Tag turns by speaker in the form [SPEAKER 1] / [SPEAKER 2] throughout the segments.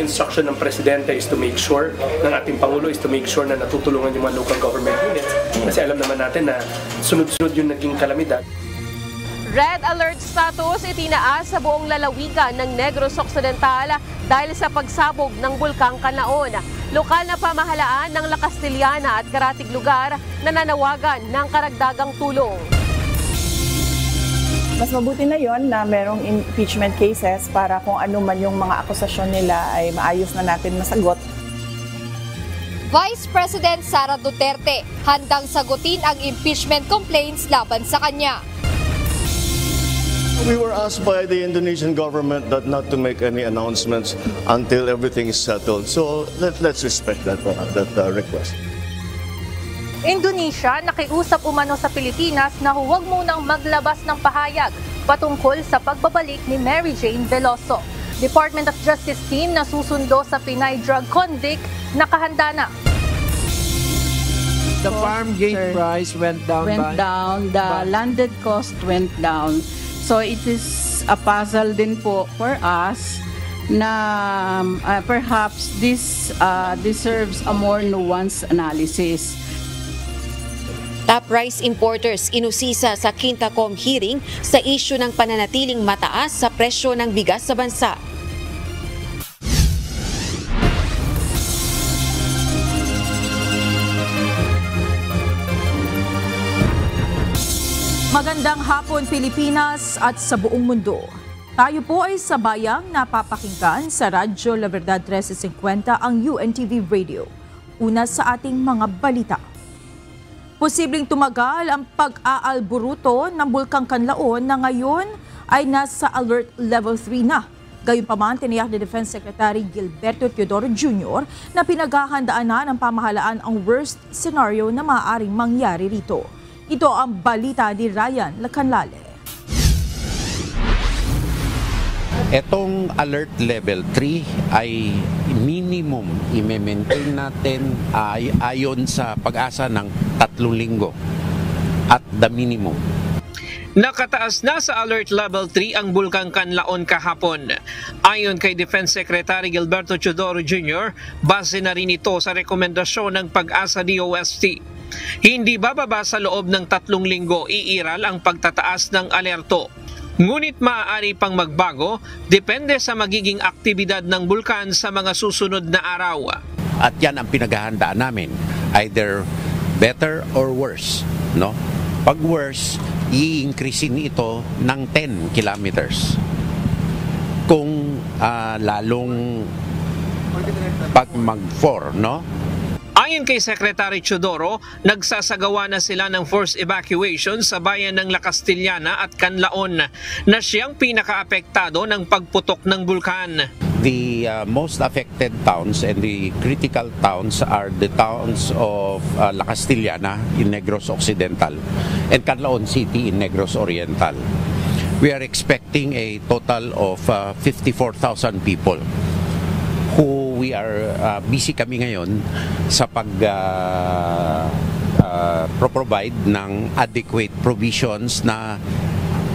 [SPEAKER 1] instruction ng Presidente is to make sure, ng ating Pangulo is to make sure na natutulungan yung mga local government units kasi alam naman natin na sunod-sunod yung naging kalamidad.
[SPEAKER 2] Red alert status itinaas sa buong lalawigan ng Negros Occidental dahil sa pagsabog ng Bulkang Kanlaon. Lokal na pamahalaan ng La Castellana at karatig lugar na nanawagan ng karagdagang tulong.
[SPEAKER 3] Mas mabuti na yon na merong impeachment cases para kung ano man yung mga akusasyon nila ay maayos na natin masagot.
[SPEAKER 4] Vice President Sara Duterte handang sagutin ang impeachment complaints laban sa kanya.
[SPEAKER 5] We were asked by the Indonesian government that not to make any announcements until everything is settled. So let's respect that request.
[SPEAKER 6] Indonesia nakiusap umano sa Pilipinas na huwag munang maglabas ng pahayag patungkol sa pagbabalik ni Mary Jane Veloso. Department of Justice team na susundo sa Pinay drug convict nakahanda na.
[SPEAKER 7] The farm gate price went down. The landed cost went down. So it is a puzzle din po for us na perhaps this deserves a more nuanced analysis.
[SPEAKER 8] Top rice importers inusisa sa Quintacom hearing sa isyu ng pananatiling mataas sa presyo ng bigas sa bansa.
[SPEAKER 9] Magandang hapon Pilipinas at sa buong mundo. Tayo po ay sabayang napapakinggan sa Radyo La Verdad 1350 ang UNTV Radio. Una sa ating mga balita. Posibleng tumagal ang pag-aalburuto ng Bulkang Kanlaon na ngayon ay nasa Alert Level 3 na. Gayunpaman, tiniyak ni Defense Secretary Gilberto Teodoro Jr. na pinaghahandaan na ng pamahalaan ang worst scenario na maaaring mangyari rito. Ito ang balita ni Ryan Lacanlale.
[SPEAKER 10] Etong alert level 3 ay minimum i-maintain natin ayon sa pag-asa ng 3 linggo at the minimum.
[SPEAKER 11] Nakataas na sa alert level 3 ang Bulkang Kanlaon kahapon. Ayon kay Defense Secretary Gilberto Teodoro Jr., base na rin ito sa rekomendasyon ng Pag-asa DOST. Hindi bababa sa loob ng 3 linggo iiral ang pagtataas ng alerto. Ngunit maaari pang magbago depende sa magiging aktibidad ng bulkan sa mga susunod na araw.
[SPEAKER 10] At yan ang pinaghahandaan namin, either better or worse, no? Pag worse, i-increasein ito ng 10 kilometers. Kung lalong pag mag-4, no?
[SPEAKER 11] Ayon kay Secretary Teodoro, nagsasagawa na sila ng forced evacuation sa bayan ng La Castellana at Canlaon na siyang pinakaapektado ng pagputok ng bulkan.
[SPEAKER 10] The most affected towns and the critical towns are the towns of La Castellana in Negros Occidental and Canlaon City in Negros Oriental. We are expecting a total of 54,000 people who we are busy kami ngayon sa provide ng adequate provisions na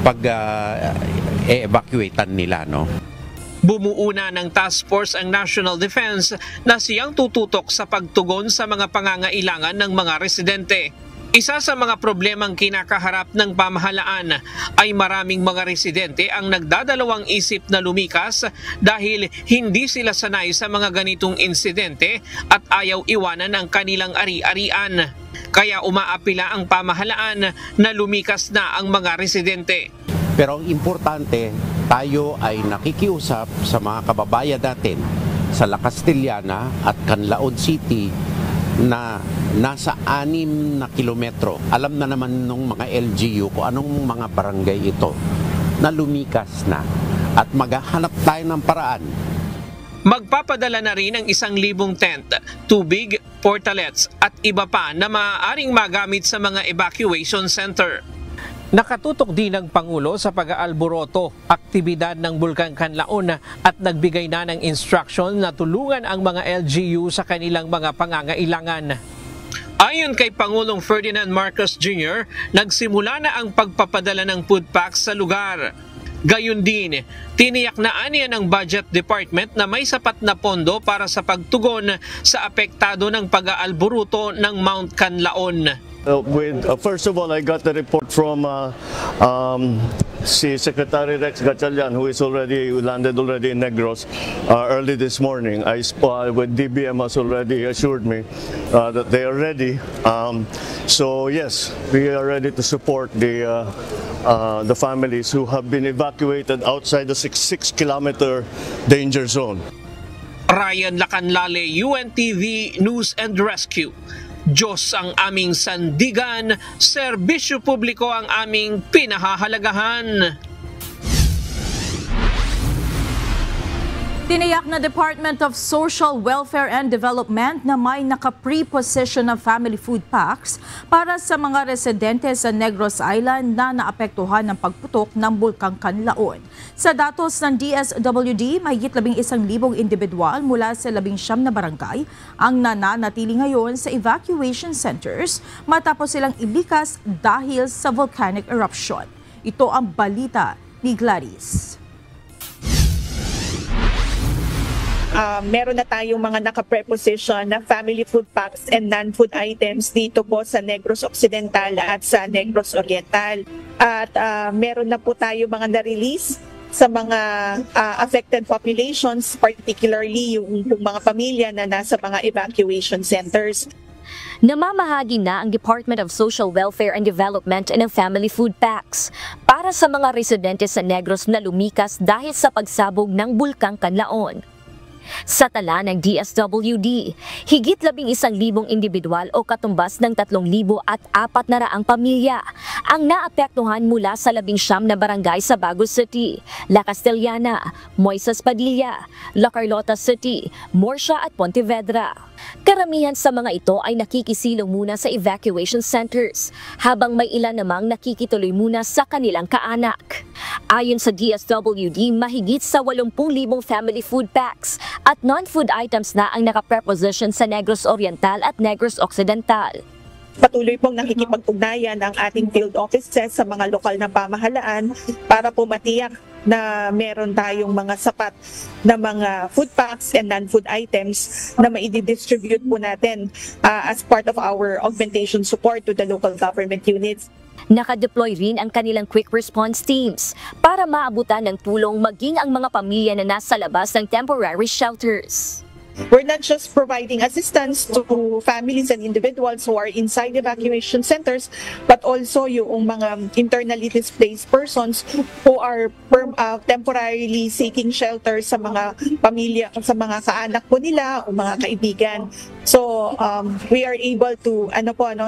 [SPEAKER 10] pag-evacuatean nila, no?
[SPEAKER 11] Bumuuna ng task force ang National Defense na siyang tututok sa pagtugon sa mga pangangailangan ng mga residente. Isa sa mga problemang kinakaharap ng pamahalaan ay maraming mga residente ang nagdadalawang isip na lumikas dahil hindi sila sanay sa mga ganitong insidente at ayaw iwanan ang kanilang ari-arian. Kaya umaapila ang pamahalaan na lumikas na ang mga residente.
[SPEAKER 10] Pero ang importante, tayo ay nakikiusap sa mga kababayan natin sa La Castellana at Canlaon City na nasa 6 na kilometro. Alam na naman nung mga LGU kung anong mga barangay ito na lumikas na at maghahanap tayo ng paraan.
[SPEAKER 11] Magpapadala na rin ng 1,000 tent, tubig, portalets at iba pa na maaaring magamit sa mga evacuation center. Nakatutok din ang Pangulo sa pag-aalboroto, aktibidad ng Bulkang Kanlaon at nagbigay na ng instruction na tulungan ang mga LGU sa kanilang mga pangangailangan. Ayon kay Pangulong Ferdinand Marcos Jr., nagsimula na ang pagpapadala ng food packs sa lugar. Gayon din, tiniyak na aniya ng Budget Department na may sapat na pondo para sa pagtugon sa apektado ng pag-aalburuto ng Mount Canlaon.
[SPEAKER 5] First of all, I got the report from si Secretary Rex Gatchalian, who landed already in Negros early this morning. With DBM has already assured me that they are ready. So yes, we are ready to support the families who have been evacuated outside the 6-kilometer danger zone.
[SPEAKER 11] Ryan Lacanlale, UNTV News and Rescue. Diyos ang aming sandigan, serbisyo publiko ang aming pinahahalagahan.
[SPEAKER 9] Tiniyak na Department of Social Welfare and Development na may naka-pre-position na family food packs para sa mga residente sa Negros Island na naapektuhan ng pagputok ng Bulkang Canlaon. Sa datos ng DSWD, mahigit 11,000 individual mula sa 19 na barangay ang nananatili ngayon sa evacuation centers matapos silang ilikas dahil sa volcanic eruption. Ito ang balita ni Gladys.
[SPEAKER 3] Meron na tayong mga naka-preposition na family food packs and non-food items dito po sa Negros Occidental at sa Negros Oriental. At meron na po tayo mga na-release sa mga affected populations, particularly yung mga pamilya na nasa mga evacuation centers.
[SPEAKER 12] Namamahagi na ang Department of Social Welfare and Development ng family food packs para sa mga residente sa Negros na lumikas dahil sa pagsabog ng Bulkang Canlaon. Sa tala ng DSWD, higit 11,000 individual o katumbas ng 3,400 pamilya ang naapektuhan mula sa 19 na barangay sa Baguio City, La Castellana, Moises Padilla, La Carlota City, Morcia at Pontevedra. Karamihan sa mga ito ay nakikisilong muna sa evacuation centers, habang may ilan namang nakikituloy muna sa kanilang kaanak. Ayon sa DSWD, mahigit sa 80,000 family food packs at non-food items na ang naka-preposition sa Negros Oriental at Negros Occidental.
[SPEAKER 3] Patuloy pong nakikipag-ugnayan ang ating field offices sa mga lokal na pamahalaan para po matiyak na meron tayong mga sapat na mga food packs and non-food items na maididistribute po natin as part of our augmentation support to the local government units.
[SPEAKER 12] Nakadeploy rin ang kanilang quick response teams para maabutan ng tulong maging ang mga pamilya na nasa labas ng temporary shelters.
[SPEAKER 3] We're not just providing assistance to families and individuals who are inside evacuation centers, but also yung mga internally displaced persons who are temporarily seeking shelter sa mga pamilya, sa mga kaanak po nila o mga kaibigan. So we are able to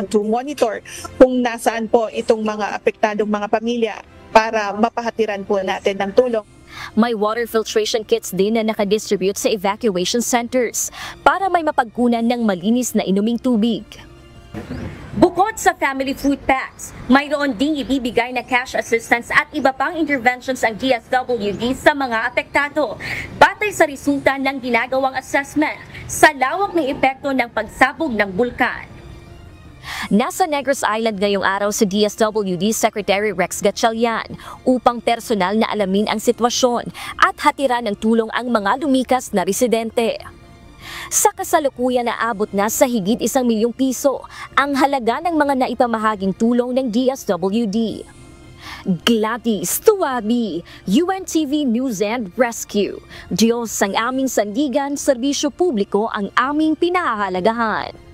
[SPEAKER 3] to monitor kung nasaan po itong mga apektadong mga pamilya para mapahatiran po natin ng tulong.
[SPEAKER 12] May water filtration kits din na nakadistribute sa evacuation centers para may mapagkunan ng malinis na inuming tubig. Bukod sa family food packs, mayroon ding ibibigay na cash assistance at iba pang interventions ang DSWD sa mga apektado, batay sa resulta ng ginagawang assessment sa lawak ng epekto ng pagsabog ng bulkan. Nasa Negros Island ngayong araw si DSWD Secretary Rex Gatchalian upang personal na alamin ang sitwasyon at hatiran ng tulong ang mga lumikas na residente. Sa kasalukuyan naabot na sa higit 1 milyong piso ang halaga ng mga naipamahaging tulong ng DSWD. Gladys Tuwabi, UNTV News and Rescue. Diyos ang aming sandigan, serbisyo publiko ang aming pinahahalagahan.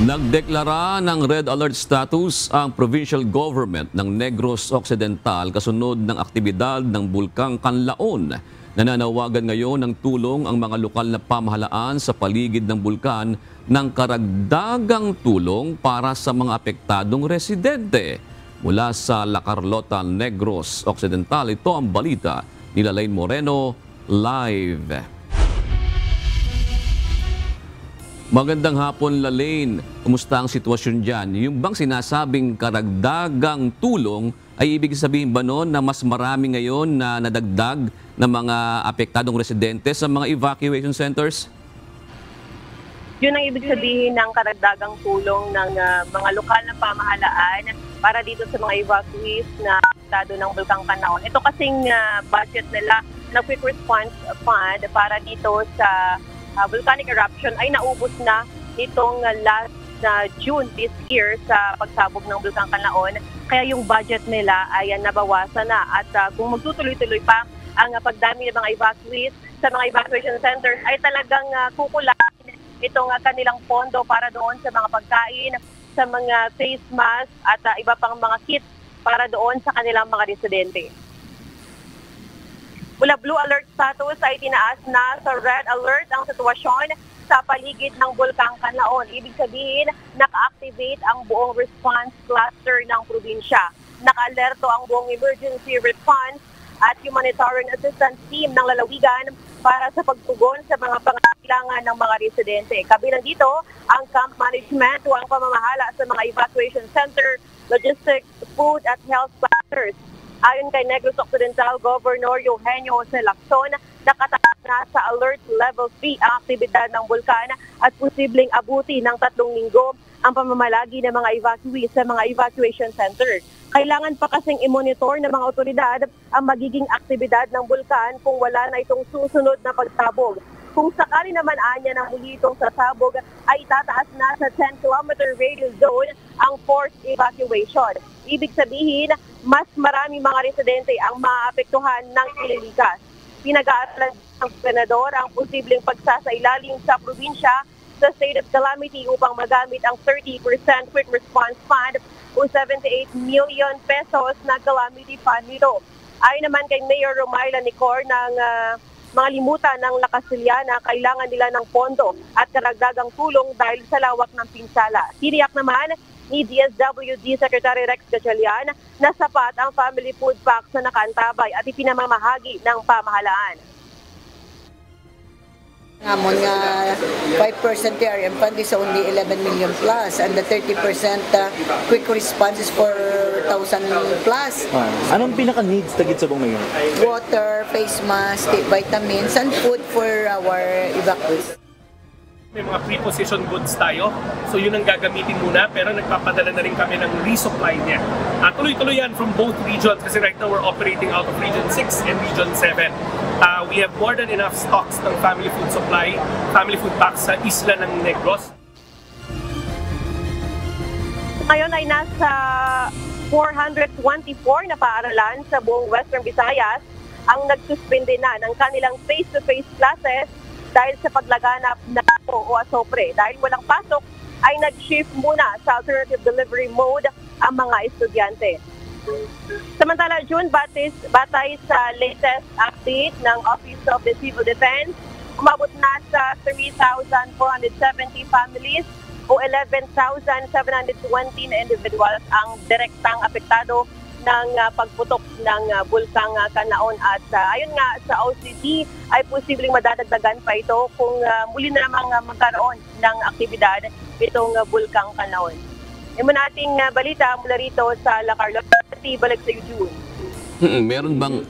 [SPEAKER 13] Nagdeklara ng red alert status ang provincial government ng Negros Occidental kasunod ng aktibidad ng Bulkang Canlaon. Nananawagan ngayon ng tulong ang mga lokal na pamahalaan sa paligid ng bulkan ng karagdagang tulong para sa mga apektadong residente. Mula sa La Carlota, Negros Occidental, ito ang balita ni Lalaine Moreno, live. Magandang hapon, Lalaine. Kumusta ang sitwasyon dyan? Yung bang sinasabing karagdagang tulong ay ibig sabihin ba noon na mas marami ngayon na nadagdag na mga apektadong residente sa mga evacuation centers?
[SPEAKER 14] Yun ang ibig sabihin ng karagdagang tulong ng mga lokal na pamahalaan para dito sa mga evacuees na apektado ng Bulkang Canlaon. Ito kasing budget nila na Quick Response Fund para dito sa volcanic eruption ay naubos na nitong last June this year sa pagsabog ng Bulkang Canlaon. Kaya yung budget nila ay nabawasan na at kung magtutuloy-tuloy pa ang pagdami ng mga evacuees sa mga evacuation centers ay talagang kukulangin itong kanilang pondo para doon sa mga pagkain, sa mga face mask at iba pang mga kits para doon sa kanilang mga residente. Mula blue alert status ay tinaas na sa red alert ang sitwasyon sa paligid ng Bulkang Canlaon. Ibig sabihin, naka-activate ang buong response cluster ng probinsya. Naka-alerto ang buong emergency response at humanitarian assistance team ng lalawigan para sa pagtugon sa mga pangangailangan ng mga residente. Kabilang dito ang camp management o ang pamamahala sa mga evacuation center, logistics, food at health clusters. Ayon kay Negros Occidental Governor Eugenio Jose Lacson, nakataas na sa alert level 3 ang aktibidad ng bulkan at posibleng abuti ng 3 linggo ang pamamalagi ng mga evacuees sa mga evacuation center. Kailangan pa kasing i-monitor ng mga otoridad ang magiging aktibidad ng bulkan kung wala na itong susunod na pagsabog. Kung sakali naman anya ng muli itong sasabog, ay itataas na sa 10-kilometer radius zone ang forced evacuation. Ibig sabihin, mas maraming mga residente ang maapektuhan ng ililikas. Pinag-aaralan ng senador ang posibleng pagsasailalim sa probinsya sa state of calamity upang magamit ang 30% quick response fund o 78 million pesos na calamity fund nito. Ayon naman kay Mayor Romaila Nicor ng mga limutan ng La Castillana, kailangan nila ng pondo at karagdagang tulong dahil sa lawak ng pinsala. Tiniyak naman ni DSWD Secretary Rex Gatchalian na sapat ang family food packs na nakaantabay at ipinamamahagi ng pamahalaan.
[SPEAKER 15] Amon nga 5% TRM fund is only 11 million plus and the 30% quick response is 4,000 plus.
[SPEAKER 16] Anong pinaka-needs tagit sa buong mayor?
[SPEAKER 15] Water, face mask, vitamins, and food for our evacuees.
[SPEAKER 1] May mga pre-position goods tayo. So yun ang gagamitin muna pero nagpapadala na rin kami ng resupply niya. Tuloy-tuloy yan from both regions kasi right now we're operating out of Region 6 and Region 7. We have more than enough stocks ng family food supply, family food packs sa isla ng Negros.
[SPEAKER 14] Ngayon ay nasa 424 na paaralan sa buong Western Visayas ang nagsuspende na ng kanilang face-to-face classes dahil sa paglaganap na o asopre. Dahil walang pasok, ay nag-shift muna sa alternative delivery mode ang mga estudyante. Samantala, June, batay sa latest update ng Office of the Civil Defense, umabot na sa 3,470 families o 11,720 na individuals ang direktang apektado ng pagputok ng Bulkang Canlaon at ayon nga sa OCD ay posibleng madadagdagan pa ito kung muli na namang magkaroon ng aktibidad itong Bulkang Canlaon. Imo nating balita mula rito sa La Carlos. Balik sa June.
[SPEAKER 13] Meron bang,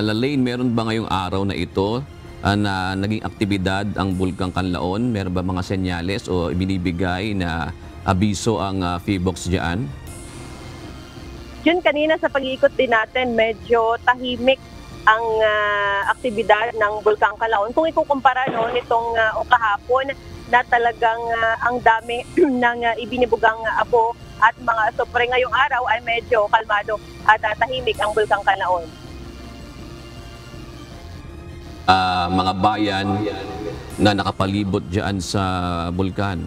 [SPEAKER 13] Lalaine, meron ba ngayong araw na ito na naging aktibidad ang Bulkang Canlaon? Meron ba mga senyales o binibigay na abiso ang PHIVOLCS dyan?
[SPEAKER 14] Yun, kanina sa pag-iikot din natin, medyo tahimik ang aktibidad ng Bulkang Canlaon. Kung ikukumpara nitong o kahapon na talagang ang dami ng ibinibugang abo at mga asopre, ngayong araw ay medyo kalmado at tahimik ang Bulkang Canlaon.
[SPEAKER 13] Mga bayan na nakapalibot dyan sa bulkan.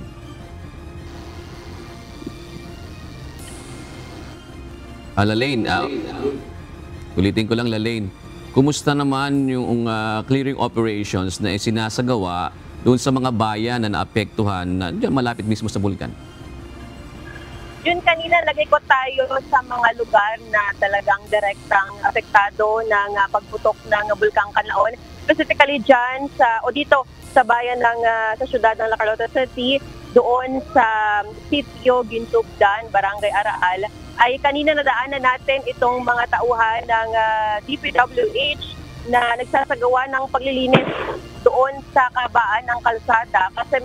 [SPEAKER 13] Lalaine, ulitin ko lang, Lalaine, kumusta naman yung clearing operations na isinasagawa doon sa mga bayan na naapektuhan na dyan malapit mismo sa bulkan?
[SPEAKER 14] Yun, kanina nag-ikot tayo sa mga lugar na talagang direktang apektado ng pagputok ng Bulkang Canlaon. Specifically dyan dito sa bayan sa syudad ng La Carlota City, doon sa Sitio Gintugdan, Barangay Araal, ay kanina nadaanan natin itong mga tauhan ng DPWH na nagsasagawa ng paglilinis doon sa kabaan ng kalsada kasi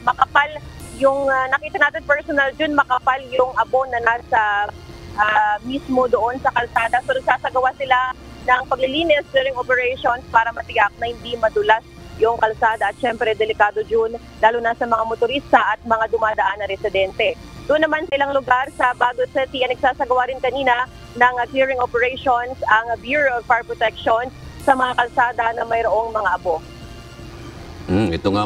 [SPEAKER 14] makapal yung nakita natin personal dun, makapal yung abo na nasa mismo doon sa kalsada. So nagsasagawa sila ng paglilinis during operations para matiyak na hindi madulas yung kalsada. At syempre, delikado June, lalo na sa mga motorista at mga dumadaan na residente. Doon naman sa ilang lugar sa Baguio City, nagsasagawa rin kanina ng clearing operations ang Bureau of Fire Protection sa mga kalsada na mayroong mga abo.
[SPEAKER 13] Ito nga,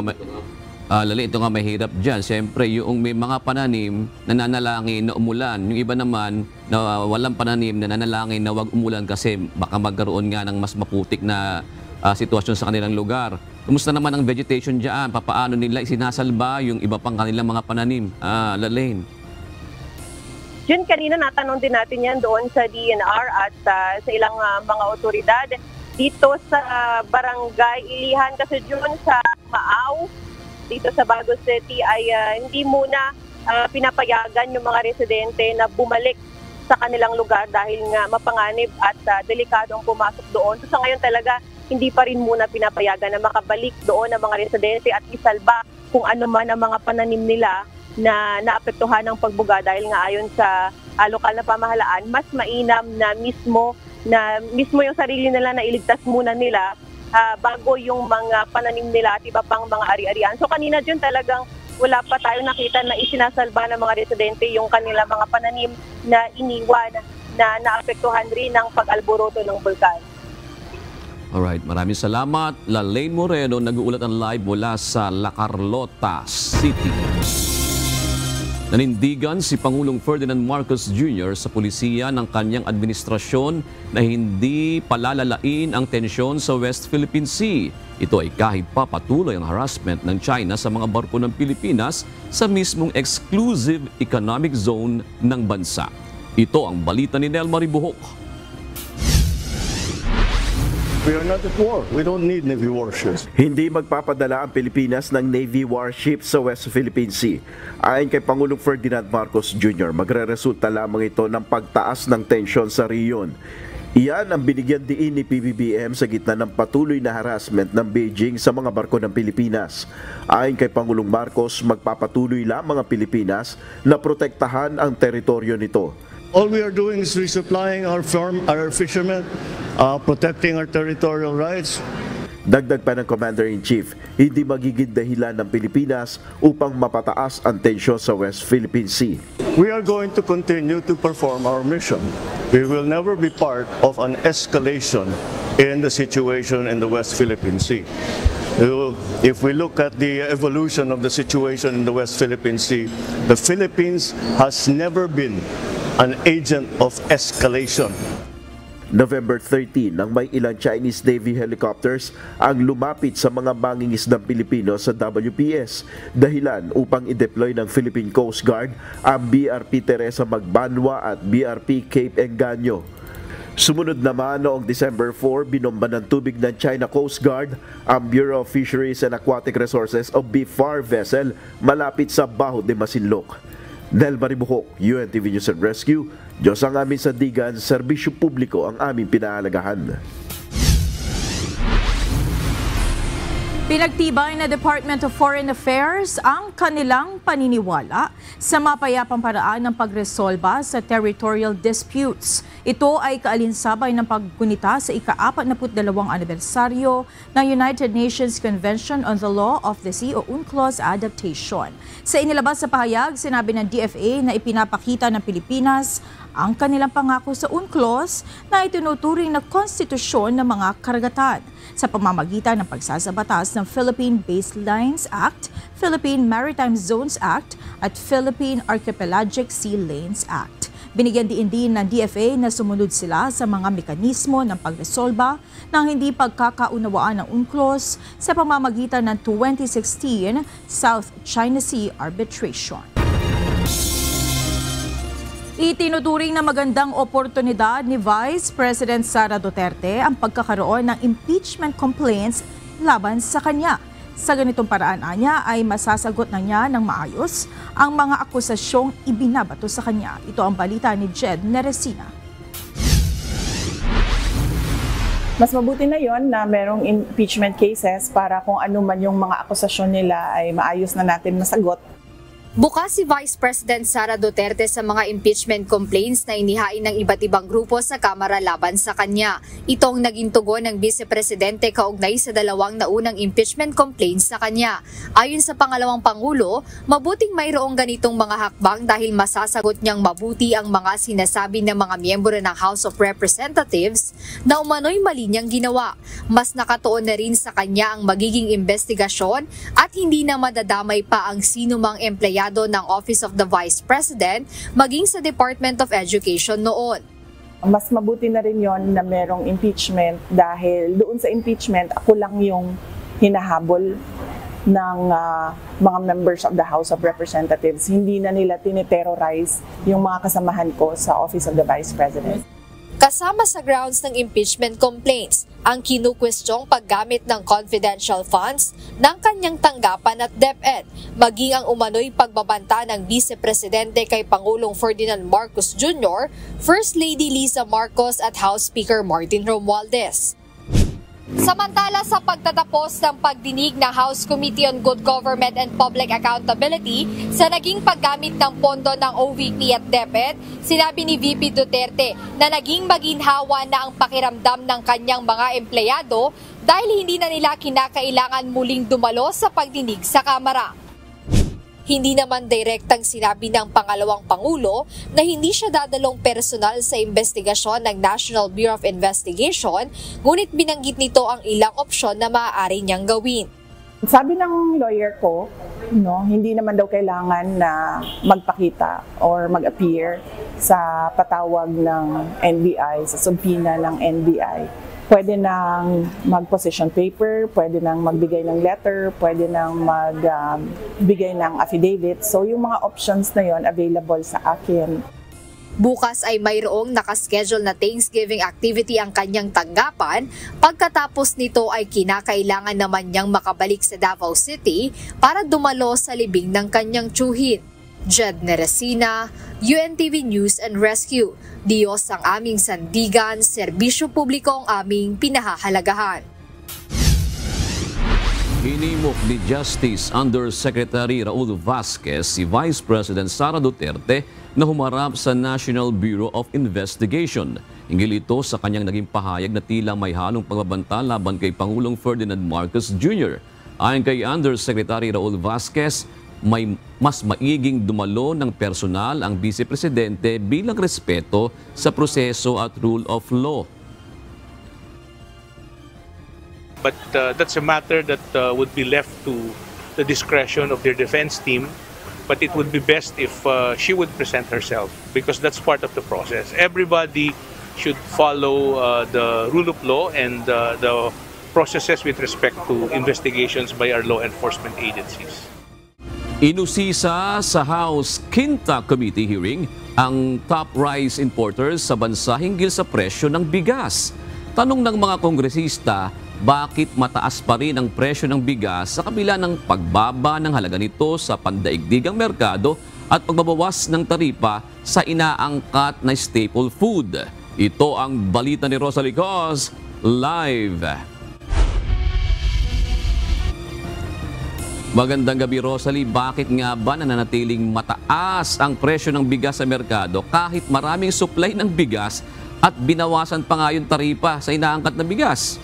[SPEAKER 13] Lali, ito nga mahirap dyan. Siyempre, yung may mga pananim na nanalangin na umulan. Yung iba naman na walang pananim na nanalangin na wag umulan kasi baka magkaroon nga ng mas maputik na sitwasyon sa kanilang lugar. Kumusta naman ang vegetation dyan? Papaano nila isinasalba yung iba pang kanilang mga pananim? Lalaine.
[SPEAKER 14] Yun, kanina natanong din natin yan doon sa DNR at sa ilang mga otoridad. Dito sa Barangay Ilihan, kasi dyan sa Maaw, dito sa Baguio City ay hindi muna pinapayagan yung mga residente na bumalik sa kanilang lugar dahil nga mapanganib at delikadong pumasok doon. So sa ngayon talaga, hindi pa rin muna pinapayagan na makabalik doon ang mga residente at isalba kung ano man ang mga pananim nila na naapektuhan ng pagbuga dahil nga ayon sa lokal na pamahalaan, mas mainam na mismo yung sarili nila na iligtas muna nila bago yung mga pananim nila at iba pang mga ari-arian. So kanina dyan talagang wala pa tayo nakita na isinasalba ng mga residente yung kanila mga pananim na iniwan na naapektuhan rin ng pag-alboroto ng bulkan.
[SPEAKER 13] Alright, maraming salamat. Lalaine Moreno, nag-uulat ang live mula sa La Carlota City. Nanindigan si Pangulong Ferdinand Marcos Jr. sa pulisiya ng kanyang administrasyon na hindi palalalain ang tensyon sa West Philippine Sea. Ito ay kahit pa patuloy ang harassment ng China sa mga barko ng Pilipinas sa mismong exclusive economic zone ng bansa. Ito ang balita ni Nel Maribuhok.
[SPEAKER 5] We are not at war. We don't need Navy warships.
[SPEAKER 17] Hindi magpapadala ang Pilipinas ng Navy warships sa West Philippine Sea. Ayon kay Pangulong Ferdinand Marcos Jr., magre-resulta lamang ito ng pagtaas ng tensyon sa riyon. Iyan ang binigyan diin ni PBBM sa gitna ng patuloy na harassment ng Beijing sa mga barko ng Pilipinas. Ayon kay Pangulong Marcos, magpapatuloy lamang ang Pilipinas na protektahan ang teritoryo nito.
[SPEAKER 5] All we are doing is resupplying our fishermen, protecting our territorial rights.
[SPEAKER 17] Dagdag pa ng Commander-in-Chief, hindi magiging dahilan ng Pilipinas upang mapataas ang tensyon sa West Philippine Sea.
[SPEAKER 5] We are going to continue to perform our mission. We will never be part of an escalation in the situation in the West Philippine Sea. If we look at the evolution of the situation in the West Philippine Sea, the Philippines has never been an agent of escalation.
[SPEAKER 17] November 13 nang may ilang Chinese Navy helicopters ang lumapit sa mga mangingisdang Pilipino sa WPS, dahilan upang i-deploy ng Philippine Coast Guard ang BRP Teresa Magbanwa at BRP Cape Engaño. Sumunod naman noong December 4, binomba ng tubig ng China Coast Guard ang Bureau of Fisheries and Aquatic Resources o BFAR vessel malapit sa Baho de Masinloc. Nel Maribuhok, UNTV News and Rescue. Diyos ang aming sandigan, serbisyo publiko ang aming pinahalagahan.
[SPEAKER 9] Pinagtibay na Department of Foreign Affairs ang kanilang paniniwala sa mapayapang paraan ng pagresolba sa territorial disputes. Ito ay kaalinsabay ng paggunita sa ika-42 anibersaryo ng United Nations Convention on the Law of the Sea o UNCLOS adaptation. Sa inilabas sa pahayag, sinabi ng DFA na ipinapakita ng Pilipinas ang kanilang pangako sa UNCLOS na itinuturing na konstitusyon ng mga karagatan sa pamamagitan ng pagsasabatas ng Philippine Baselines Act, Philippine Maritime Zones Act at Philippine Archipelagic Sea Lanes Act. Binigyan din ng DFA na sumunod sila sa mga mekanismo ng pagresolba ng hindi pagkakaunawaan ng UNCLOS sa pamamagitan ng 2016 South China Sea Arbitration. Itinuturing na magandang oportunidad ni Vice President Sara Duterte ang pagkakaroon ng impeachment complaints laban sa kanya. Sa ganitong paraan niya ay masasagot na niya ng maayos ang mga akusasyong ibinabato sa kanya. Ito ang balita ni Jed Neresina.
[SPEAKER 18] Mas mabuti na yon na merong impeachment cases para kung ano man yung mga akusasyon nila ay maayos na natin masagot.
[SPEAKER 4] Bukas si Vice President Sara Duterte sa mga impeachment complaints na inihain ng iba't ibang grupo sa Kamara laban sa kanya. Ito ang naging tugon ng Vice Presidente kaugnay sa dalawang naunang impeachment complaints sa kanya. Ayon sa pangalawang Pangulo, mabuting mayroong ganitong mga hakbang dahil masasagot niyang mabuti ang mga sinasabi ng mga miyembro ng House of Representatives na umano'y mali niyang ginawa. Mas nakatuon na rin sa kanya ang magiging investigasyon at hindi na madadamay pa ang sinumang empleyado ng Office of the Vice President maging sa Department of Education noon.
[SPEAKER 18] Mas mabuti na rin yon na merong impeachment dahil doon sa impeachment ako lang yung hinahabol ng mga members of the House of Representatives. Hindi na nila tiniterrorize yung mga kasamahan ko sa Office of the Vice President.
[SPEAKER 4] Kasama sa grounds ng impeachment complaints, ang kinukwestiyong paggamit ng confidential funds ng kanyang tanggapan at DepEd, maging ang umano'y pagbabanta ng Vice Presidente kay Pangulong Ferdinand Marcos Jr., First Lady Liza Marcos at House Speaker Martin Romualdez. Samantala sa pagtatapos ng pagdinig ng House Committee on Good Government and Public Accountability sa naging paggamit ng pondo ng OVP at DepEd, sinabi ni VP Duterte na naging maginhawa na ang pakiramdam ng kanyang mga empleyado dahil hindi na nila kinakailangan muling dumalo sa pagdinig sa Kamara. Hindi naman direktang sinabi ng pangalawang Pangulo na hindi siya dadalong personal sa investigasyon ng National Bureau of Investigation, ngunit binanggit nito ang ilang opsyon na maaari niyang gawin.
[SPEAKER 18] Sabi ng lawyer ko, hindi naman daw kailangan na magpakita or mag-appear sa patawag ng NBI, sa subpoena ng NBI. Pwede nang mag-position paper, pwede nang magbigay ng letter, pwede nang magbigay ng affidavit. So yung mga options na yon available sa akin.
[SPEAKER 4] Bukas ay mayroong nakaschedule na Thanksgiving activity ang kanyang tanggapan. Pagkatapos nito ay kinakailangan naman niyang makabalik sa Davao City para dumalo sa libing ng kanyang tiyuhin. Jed Neresina, UNTV News and Rescue. Diyos ang aming sandigan, serbisyo publiko ang aming pinahahalagahan.
[SPEAKER 13] Hinimok ni Justice Undersecretary Raul Vasquez si Vice President Sara Duterte na humarap sa National Bureau of Investigation. Hinggil ito sa kanyang naging pahayag na tila may halong pagbabanta laban kay Pangulong Ferdinand Marcos Jr. Ayon kay Undersecretary Raul Vasquez, may mas maiging dumalo ng personal ang Vice Presidente bilang respeto sa proseso at rule of law.
[SPEAKER 19] But that's a matter that would be left to the discretion of their defense team. But it would be best if she would present herself because that's part of the process. Everybody should follow the rule of law and the processes with respect to investigations by our law enforcement agencies.
[SPEAKER 13] Inusisa sa House Quinta Committee hearing ang top rice importers sa bansa hinggil sa presyo ng bigas. Tanong ng mga kongresista, bakit mataas pa rin ang presyo ng bigas sa kabila ng pagbaba ng halaga nito sa pandaigdigang merkado at pagbabawas ng taripa sa inaangkat na staple food? Ito ang balita ni Rosalie Cos, live. Magandang gabi, Rosalie. Bakit nga ba nananatiling mataas ang presyo ng bigas sa merkado kahit maraming supply ng bigas at binawasan pa nga yung taripa sa inaangkat na bigas?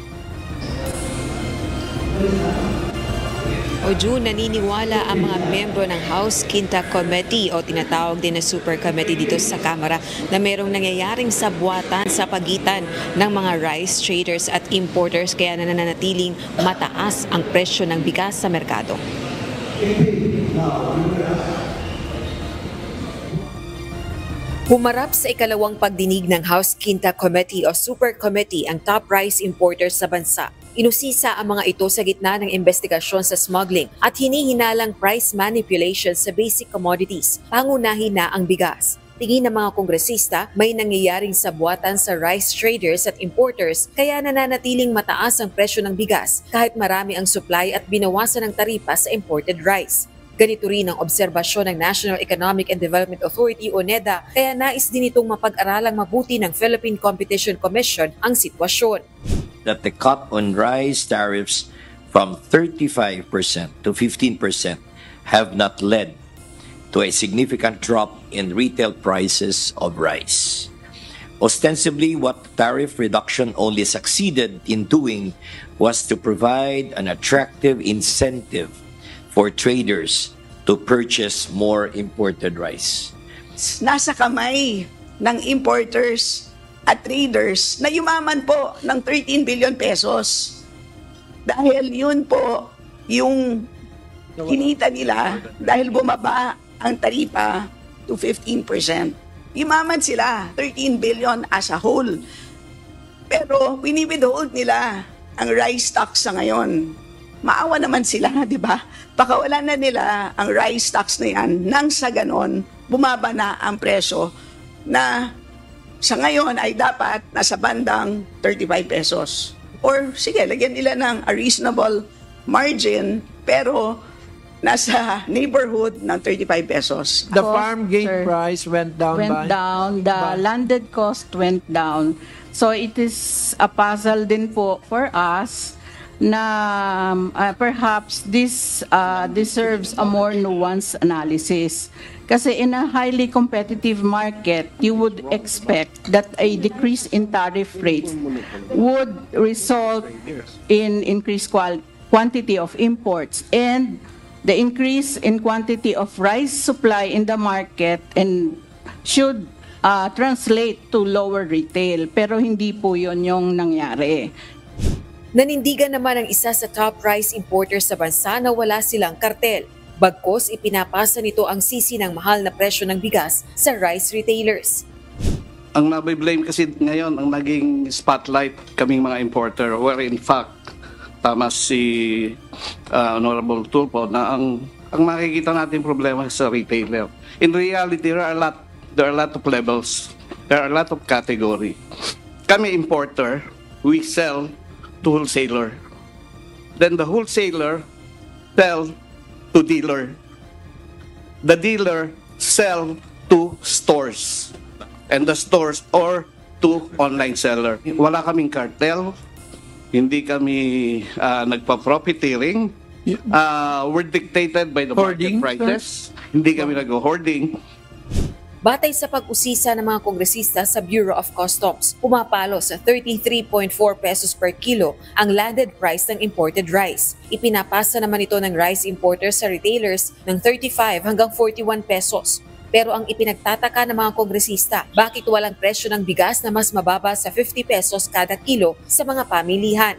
[SPEAKER 8] June, naniniwala ang mga membro ng House Quinta Committee o tinatawag din na Super Committee dito sa Kamara na mayroong nangyayaring sabwatan sa pagitan ng mga rice traders at importers kaya nananatiling mataas ang presyo ng bigas sa merkado. Humarap sa ikalawang pagdinig ng House Quinta Committee o Super Committee ang top rice importers sa bansa. Inusisa ang mga ito sa gitna ng investigasyon sa smuggling at hinihinalang price manipulation sa basic commodities, pangunahin na ang bigas. Tingin ng mga kongresista, may nangyayaring sabwatan sa rice traders at importers kaya nananatiling mataas ang presyo ng bigas kahit marami ang supply at binawasan ng taripa sa imported rice. Ganito rin ang obserbasyon ng National Economic and Development Authority o NEDA kaya nais din itong mapag-aralang mabuti ng Philippine Competition Commission ang sitwasyon.
[SPEAKER 20] That the cut on rice tariffs from 35% to 15% have not led to a significant drop in retail prices of rice. Ostensibly, what the tariff reduction only succeeded in doing was to provide an attractive incentive for traders to purchase more imported rice.
[SPEAKER 21] Nasa kamay ng importers at traders na yumaman po ng 13 billion pesos. Dahil yun po yung kinita nila dahil bumaba ang taripa to 15%. Yumaman sila, 13 billion as a whole. Pero wini-withhold nila ang rice tax sa ngayon. Maawa naman sila, di ba? Pakawalan na nila ang rice tax na yan nang sa ganon, bumaba na ang presyo na sa ngayon ay dapat nasa bandang 35 pesos. Or sige, lagyan nila ng a reasonable margin pero nasa neighborhood ng 35 pesos.
[SPEAKER 22] The farm gate price went down.
[SPEAKER 7] The landed cost went down. So it is a puzzle din po for us na perhaps this deserves a more nuanced analysis. Kasi in a highly competitive market, you would expect that a decrease in tariff rates would result in increased quantity of imports, and the increase in quantity of rice supply in the market and should translate to lower retail. Pero hindi po yun yung nangyari.
[SPEAKER 8] Nanindigan naman ang isa sa top rice importers sa bansa na wala silang kartel. Bagkos ipinapasa nito ang sisi ng mahal na presyo ng bigas sa rice retailers.
[SPEAKER 23] Ang nabiblame kasi ngayon ang naging spotlight kaming mga importer, where in fact tama si Honorable Tulfo na ang makikita natin problema sa retailer. In reality, there are a lot of levels. There are a lot of category. Kami importer, we sell to wholesaler. Then the wholesaler sell to dealer. The dealer sell to stores. And the stores or to online seller. Wala kaming cartel. Hindi kami nagpa-profiteering. We're dictated by the market prices. Hindi kami nag-hoarding.
[SPEAKER 8] Batay sa pag-usisa ng mga kongresista sa Bureau of Customs, pumapalo sa 33.4 pesos per kilo ang landed price ng imported rice. Ipinapasa naman ito ng rice importers sa retailers ng 35 hanggang 41 pesos. Pero ang ipinagtataka ng mga kongresista, bakit walang presyo ng bigas na mas mababa sa 50 pesos kada kilo sa mga pamilihan?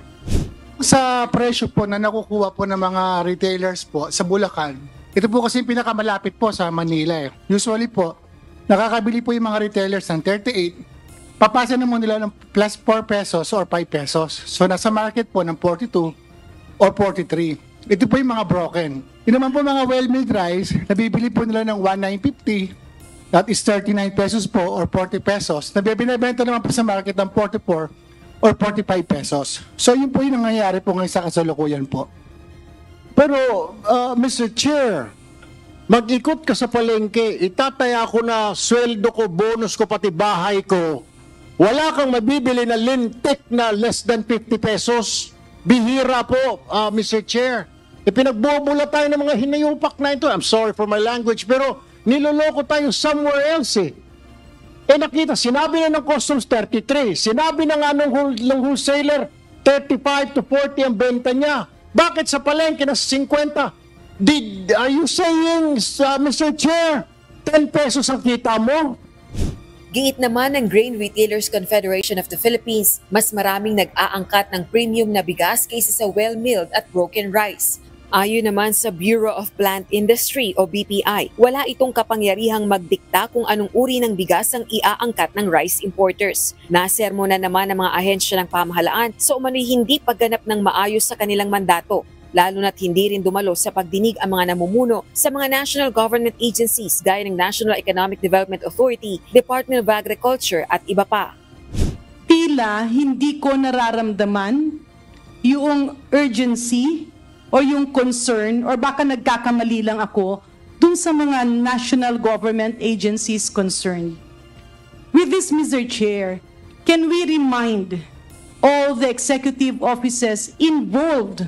[SPEAKER 24] Sa presyo po na nakukuha po ng mga retailers po sa Bulacan, ito po kasi yung pinakamalapit po sa Manila. Usually po, nakakabili po yung mga retailers ng 38, papasa naman nila ng plus 4 pesos or 5 pesos. So nasa market po ng 42 or 43. Ito po yung mga broken. Yung naman po mga well-milled rice, nabibili po nila ng 1,950, that is 39 pesos po or 40 pesos. Nabibinibenta naman po sa market ng 44 or 45 pesos. So yun po yung nangyayari po ngayon sa kasalukuyan po.
[SPEAKER 25] Pero, Mr. Chair, mag-ikot ka sa palengke, itataya ko na sweldo ko, bonus ko, pati bahay ko. Wala kang mabibili na lintik na less than 50 pesos. Bihira po, Mr. Chair. Pinagbobola tayo ng mga hinayupak na ito. I'm sorry for my language, pero niloloko tayo somewhere else eh. Nakita, sinabi na ng customs 33, sinabi na nga ng wholesaler 35 to 40 ang benta niya. Bakit sa palengke na 50? Are you saying, Mr. Chair, 10 pesos ang kita mo?
[SPEAKER 8] Giit naman ng Grain Retailers Confederation of the Philippines, mas maraming nag-aangkat ng premium na bigas kaysa sa well-milled at broken rice. Ayon naman sa Bureau of Plant Industry o BPI, wala itong kapangyarihang magdikta kung anong uri ng bigas ang iaangkat ng rice importers. Nasermona naman ng mga ahensya ng pamahalaan sa umano'y hindi pagganap ng maayos sa kanilang mandato, lalo na't hindi rin dumalo sa pagdinig ang mga namumuno sa mga national government agencies gaya ng National Economic Development Authority, Department of Agriculture at iba pa.
[SPEAKER 26] Tila hindi ko nararamdaman yung urgency o yung concern, or baka nagkakamali lang ako dun sa mga national government agencies concerned. With this, Mr. Chair, can we remind all the executive offices involved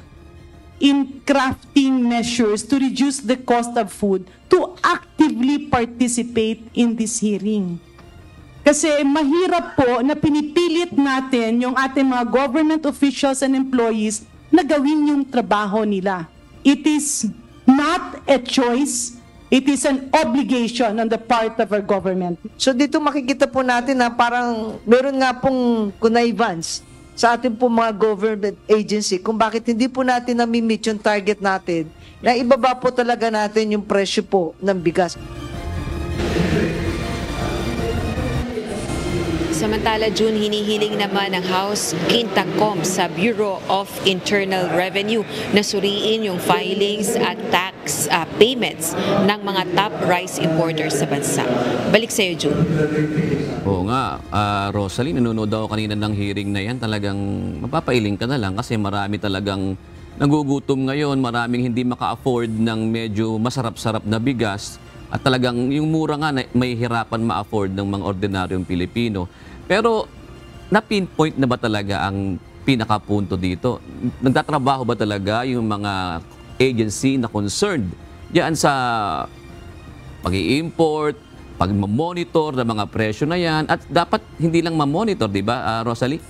[SPEAKER 26] in crafting measures to reduce the cost of food to actively participate in this hearing. Kasi mahirap po na pinipilit natin yung ating mga government officials and employees na gawin yung trabaho nila. It is not a choice, it is an obligation on the part of our government.
[SPEAKER 2] So dito makikita po natin na parang meron nga pong connivance sa ating po mga government agency kung bakit hindi po natin nami-meet yung target natin na ibaba po talaga natin yung presyo po ng bigas.
[SPEAKER 8] Samantala, June, hinihiling naman ng House Quintacom sa Bureau of Internal Revenue na suriin yung filings at tax payments ng mga top rice importers sa bansa. Balik sa iyo, June.
[SPEAKER 13] Oo nga, Rosalie, nanonood ako kanina ng hearing na yan. Talagang mapapailing ka na lang kasi marami talagang nagugutom ngayon. Maraming hindi maka-afford ng medyo masarap-sarap na bigas. At talagang yung mura nga may hirapan ma-afford ng mga ordinaryong Pilipino. Pero na-pinpoint na ba talaga ang pinakapunto dito? Nagtatrabaho ba talaga yung mga agency na concerned diyan sa pag-i-import, pag-monitor ng mga presyo na yan? At dapat hindi lang ma-monitor, di ba, Rosalie?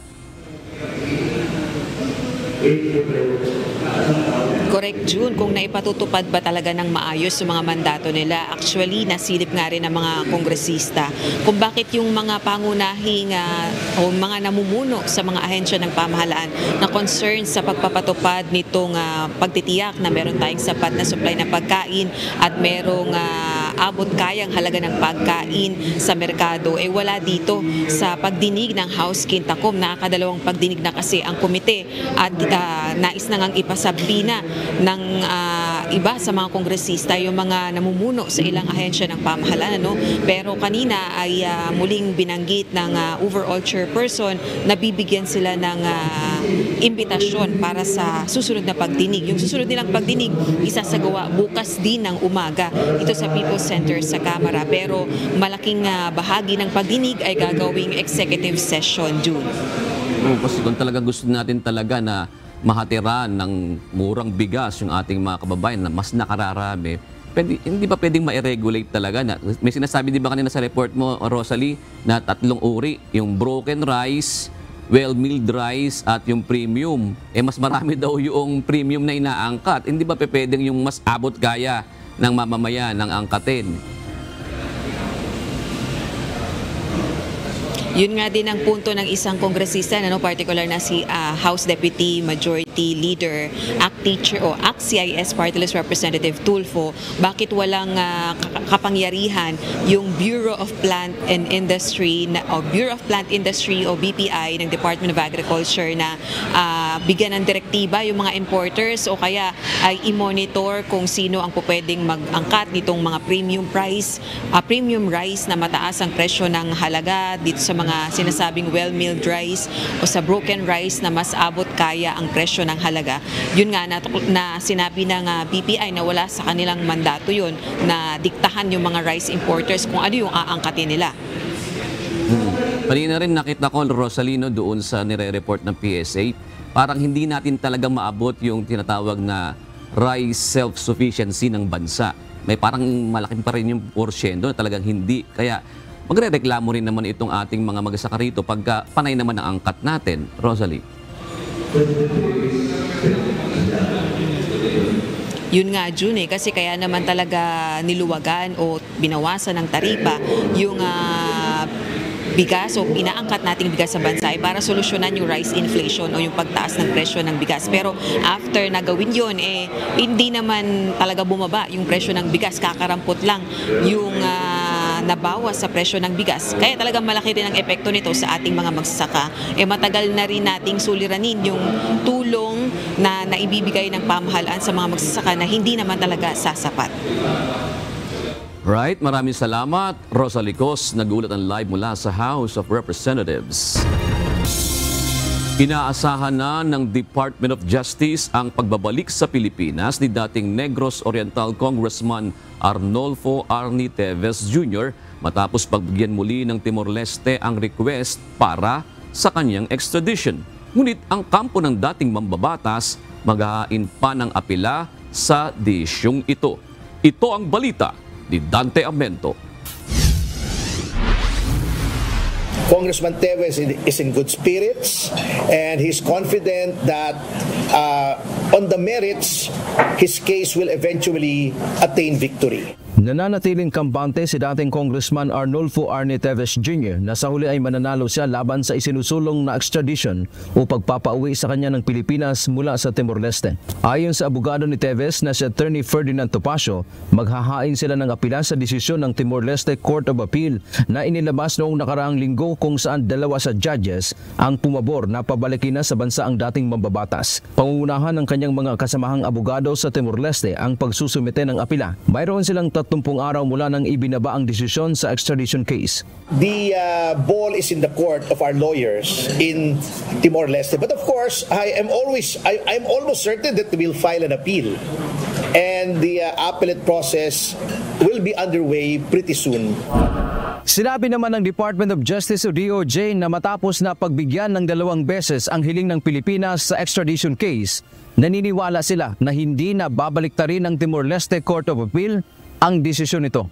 [SPEAKER 8] Correct, June. Kung naipatutupad ba talaga ng maayos yung mga mandato nila, actually nasilip nga rin ng mga kongresista kung bakit yung mga pangunahing o mga namumuno sa mga ahensya ng pamahalaan na concern sa pagpapatupad nitong pagtitiyak na meron tayong sapat na supply ng pagkain at merong abot kayang halaga ng pagkain sa merkado, wala dito sa pagdinig ng House Quintacom. Nakakadalawang pagdinig na kasi ang komite at nais na ngang ipasabina ng iba sa mga kongresista yung mga namumuno sa ilang ahensya ng pamahalaan. Pero kanina ay muling binanggit ng overall chairperson na bibigyan sila ng imbitasyon para sa susunod na pagdinig. Yung susunod nilang pagdinig isasagawa bukas din ng umaga ito sa People's Center sa Kamara. Pero malaking bahagi ng pagdinig ay gagawing executive session, June.
[SPEAKER 13] Kasi kung talaga gusto natin talaga na mahatiran ng murang bigas yung ating mga kababayan na mas nakararami, hindi ba pwedeng ma-regulate talaga? May sinasabi di ba kanina sa report mo, Rosalie, na 3 uri, yung broken rice, well-milled rice at yung premium. Mas marami daw yung premium na inaangkat. Hindi ba pwedeng yung mas abot kaya ng mamamayan ng angkatin?
[SPEAKER 8] Yun nga din ang punto ng isang kongresista, particular na si House Deputy Majority Leader, ACT CIS Party List Representative Tulfo, bakit walang kapangyarihan yung Bureau of Plant and Industry o Bureau of Plant Industry o BPI ng Department of Agriculture na bigyan ng direktiba yung mga importers o kaya ay i-monitor kung sino ang pwedeng mag-angkat nitong mga premium rice na mataas ang presyo ng halaga dito sa mga sinasabing well-milled rice o sa broken rice na mas abot kaya ang presyo ng halaga. Yun nga na sinabi ng BPI na wala sa kanilang mandato yun na diktahan yung mga rice importers kung ano yung aangkatin nila.
[SPEAKER 13] Kanina rin nakita ko, Rosalino, doon sa nire-report ng PSA, parang hindi natin talaga maabot yung tinatawag na rice self-sufficiency ng bansa. May parang malaking pa rin yung porsyento na talagang hindi. Kaya magre-reklamo rin naman itong ating mga magsasaka rito pagka panay naman ang angkat natin, Rosalie.
[SPEAKER 8] Yun nga, June, kasi kaya naman talaga niluwagan o binawasan ng taripa yung bigas o inaangkat nating bigas sa bansa para solusyonan yung rice inflation o yung pagtaas ng presyo ng bigas. Pero after na gawin yun, hindi naman talaga bumaba yung presyo ng bigas. Kakarampot lang yung nabawas sa presyo ng bigas. Kaya talagang malaki rin ang epekto nito sa ating mga magsasaka. Matagal na rin nating suliranin yung tulong na naibibigay ng pamahalaan sa mga magsasaka na hindi naman talaga sasapat.
[SPEAKER 13] Right, maraming salamat. Rosalie Cos, nag-ulat ang live mula sa House of Representatives. Inaasahan na ng Department of Justice ang pagbabalik sa Pilipinas ni dating Negros Oriental Congressman Arnolfo Arnie Teves Jr. matapos pagbigyan muli ng Timor-Leste ang request para sa kanyang extradition. Ngunit ang kampo ng dating mambabatas maghahain pa ng apela sa desisyong ito. Ito ang balita ni Dante Amento.
[SPEAKER 3] Congressman Teves is in good spirits and he's confident that on the merits, his case will eventually attain victory.
[SPEAKER 6] Nananatiling kampante si dating Congressman Arnulfo Arnie Teves Jr. na sa huli ay mananalo siya laban sa isinusulong na extradition o pagpapauwi sa kanya ng Pilipinas mula sa Timor-Leste. Ayon sa abogado ni Teves na si Attorney Ferdinand Topacio, maghahain sila ng apela sa desisyon ng Timor-Leste Court of Appeal na inilabas noong nakaraang linggo kung saan dalawa sa judges ang pumabor na pabalikin na sa bansa ang dating mambabatas. Pangungunahan ng kanyang mga kasamahang abogado sa Timor-Leste ang pagsusumite ng apela. Mayroon silang 30 araw mula nang ibinaba ang desisyon sa extradition case.
[SPEAKER 3] The ball is in the court of our lawyers in Timor-Leste. But of course, I'm almost certain that we'll file an appeal. And the appellate process will be underway pretty soon.
[SPEAKER 6] Sinabi naman ng Department of Justice o DOJ na matapos na pagbigyan ng 2 beses ang hiling ng Pilipinas sa extradition case, naniniwala sila na hindi na babaliktarin ng Timor-Leste Court of Appeal ang desisyon nito.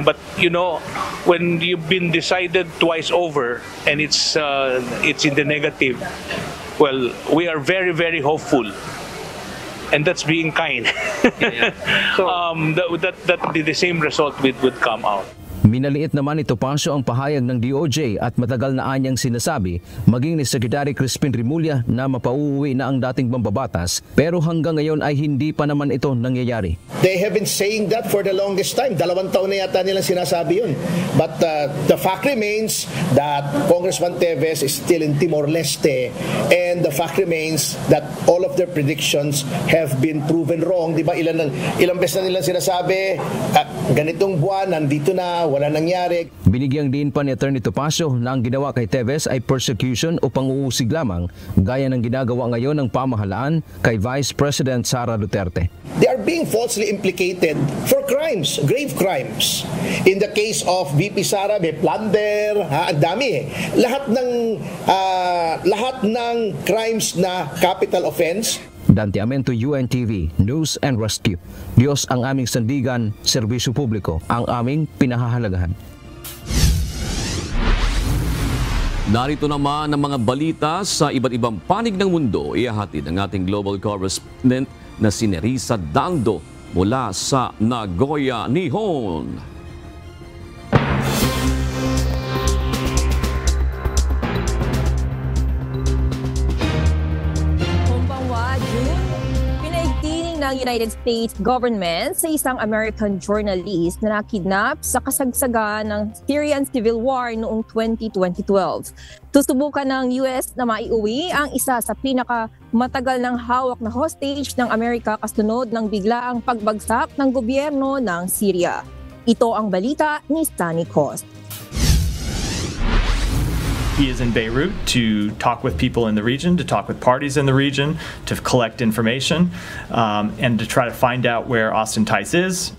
[SPEAKER 19] But you know, when you've been decided twice over and it's in the negative, well, we are very, very hopeful. And that's being kind. So, that the same result would come out.
[SPEAKER 6] Minaliit naman ni Topacio ang pahayag ng DOJ at matagal na anyang sinasabi maging ni Secretary Crispin Rimulya na mapauuwi na ang dating mambabatas pero hanggang ngayon ay hindi pa naman ito nangyayari.
[SPEAKER 3] They have been saying that for the longest time. 2 taon na yata nilang sinasabi yun. But the fact remains that Congressman Teves is still in Timor-Leste and the fact remains that all of their predictions have been proven wrong. Diba ilang beses na nilang sinasabi ganitong buwan, nandito na, wala nangyari.
[SPEAKER 6] Binigyang din pa ni Attorney Topacio na ang ginawa kay Teves ay persecution o pang-uusig lamang gaya ng ginagawa ngayon ng pamahalaan kay Vice President Sara Duterte.
[SPEAKER 3] They are being falsely implicated for crimes, grave crimes. In the case of VP Sara, may plunder, ang dami. Lahat ng crimes na capital offense.
[SPEAKER 6] Dante Amento, UNTV, News and Rescue. Diyos ang aming sandigan, serbisyo publiko, ang aming pinahahalagahan.
[SPEAKER 13] Narito naman ang mga balita sa iba't ibang panig ng mundo. Ihahatid ng ating global correspondent na si Nerissa Dando mula sa Nagoya, Nihon.
[SPEAKER 9] Ng United States government sa isang American journalist na nakidnap sa kasagsagan ng Syrian Civil War noong 2012. Susubukan ng US na maiuwi ang isa sa pinakamatagal ng hawak na hostage ng Amerika kasunod ng biglaang pagbagsak ng gobyerno ng Syria. Ito ang balita ni Stanley Cost.
[SPEAKER 10] He is in Beirut to talk with people in the region, to talk with parties in the region, to collect information, and to try to find out where Austin Tice is.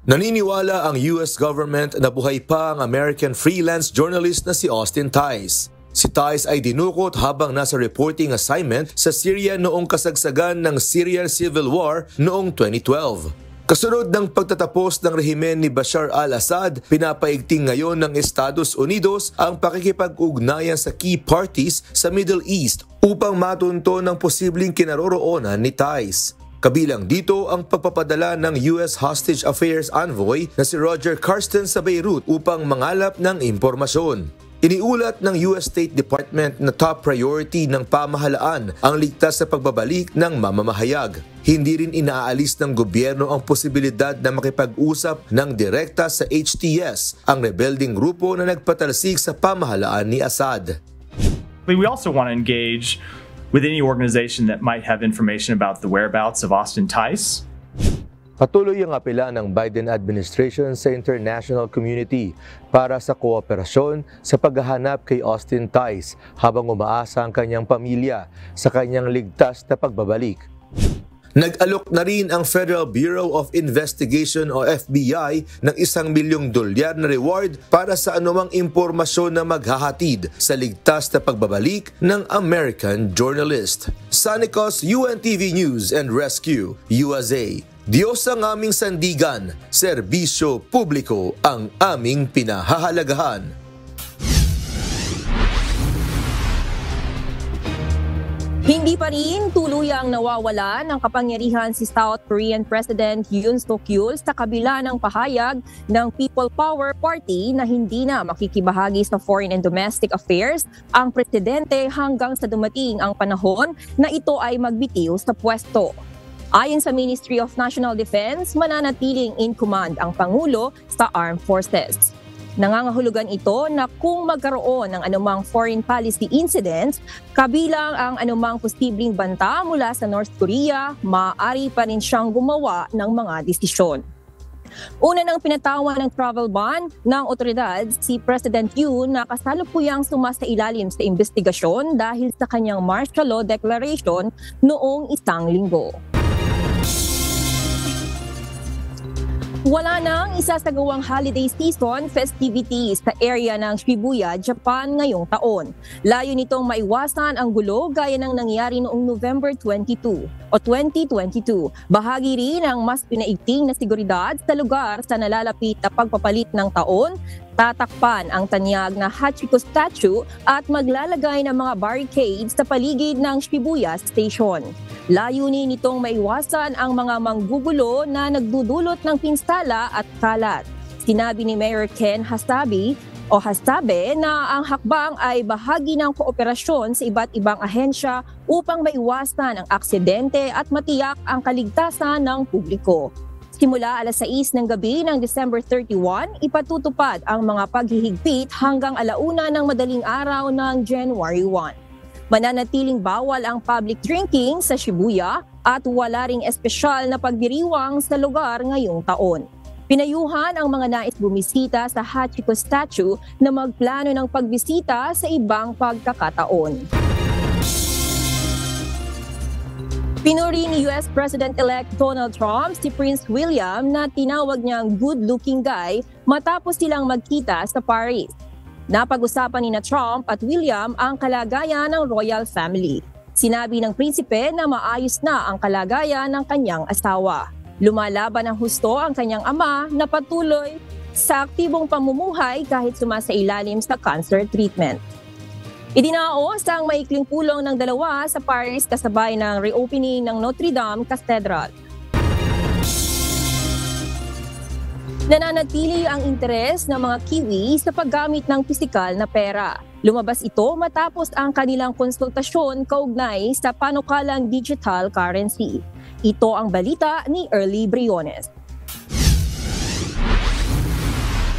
[SPEAKER 11] Naniniwala ang US government na buhay pa ang American freelance journalist na si Austin Tice. Si Tice ay dinukot habang nasa reporting assignment sa Syria noong kasagsagan ng Syrian Civil War noong 2012. Kasunod ng pagtatapos ng rehimen ni Bashar al-Assad, pinapaigting ngayon ng Estados Unidos ang pakikipag-ugnayan sa key parties sa Middle East upang matunto ng posibleng kinaroroonan ni Tice. Kabilang dito ang pagpapadala ng US Hostage Affairs Envoy na si Roger Carsten sa Beirut upang mangalap ng impormasyon. Iniulat ng US State Department na top priority ng pamahalaan ang ligtas sa pagbabalik ng mamamahayag. Hindi rin inaalis ng gobyerno ang posibilidad na makipag-usap ng direkta sa HTS, ang rebelding grupo na nagpatalsik sa pamahalaan ni Assad.
[SPEAKER 10] We also want to engage with any organization that might have information about the whereabouts of Austin Tice.
[SPEAKER 11] Patuloy ang apela ng Biden administration sa international community para sa kooperasyon sa paghahanap kay Austin Tice habang umaasa ang kanyang pamilya sa kanyang ligtas na pagbabalik. Nag-alok na rin ang Federal Bureau of Investigation o FBI ng $1 milyong na reward para sa anumang impormasyon na maghahatid sa ligtas na pagbabalik ng American journalist. Sanicos UNTV News and Rescue, USA. Diyos ang aming sandigan, serbisyo publiko ang aming pinahahalagahan.
[SPEAKER 1] Hindi pa rin tuluyang nawawala ng kapangyarihan si South Korean President Yoon Suk-yeol sa kabila ng pahayag ng People Power Party na hindi na makikibahagi sa foreign and domestic affairs ang presidente hanggang sa dumating ang panahon na ito ay magbitiw sa pwesto. Ayon sa Ministry of National Defense, mananatiling in command ang Pangulo sa Armed Forces. Nangangahulugan ito na kung magkaroon ng anumang foreign policy incidents, kabilang ang anumang posibleng banta mula sa North Korea, maaari pa rin siyang gumawa ng mga desisyon. Una nang pinatawan ng travel ban ng otoridad si President Yoon na kasalukuyang sumasailalim sa investigasyon dahil sa kanyang martial law declaration noong isang linggo. Wala nang isasagawang holiday season festivities sa area ng Shibuya, Japan ngayong taon. Layo nitong maiwasan ang gulo gaya ng nangyari noong November 22 o 2022. Bahagi rin ang mas pinaigting na seguridad sa lugar sa nalalapit na pagpapalit ng taon. Tatakpan ang tanyag na Hachiko statue at maglalagay ng mga barricades sa paligid ng Shibuya Station. Layunin nitong maiwasan ang mga manggugulo na nagdudulot ng pinsala at kalat. Sinabi ni Mayor Ken Hasabe na ang hakbang ay bahagi ng kooperasyon sa iba't ibang ahensya upang maiwasan ang aksidente at matiyak ang kaligtasan ng publiko. Simula alas 6 ng gabi ng December 31, ipatutupad ang mga paghihigpit hanggang 1:00 ng madaling araw ng January 1. Mananatiling bawal ang public drinking sa Shibuya at wala ring espesyal na pagdiriwang sa lugar ngayong taon. Pinayuhan ang mga nais bumisita sa Hachiko statue na magplano ng pagbisita sa ibang pagkakataon. Pinuri ni US President-elect Donald Trump si Prince William na tinawag niyang good-looking guy matapos silang magkita sa Paris. Napag-usapan ni Trump at William ang kalagayan ng royal family. Sinabi ng prinsipe na maayos na ang kalagayan ng kanyang asawa. Lumalaban ng husto ang kanyang ama na patuloy sa aktibong pamumuhay kahit sumasailalim sa cancer treatment. Idinaos ang maikling pulong ng dalawa sa Paris kasabay ng reopening ng Notre Dame Cathedral. Nananatili ang interes ng mga Kiwi sa paggamit ng pisikal na pera. Lumabas ito matapos ang kanilang konsultasyon kaugnay sa panukalang digital currency. Ito ang balita ni Early Briones.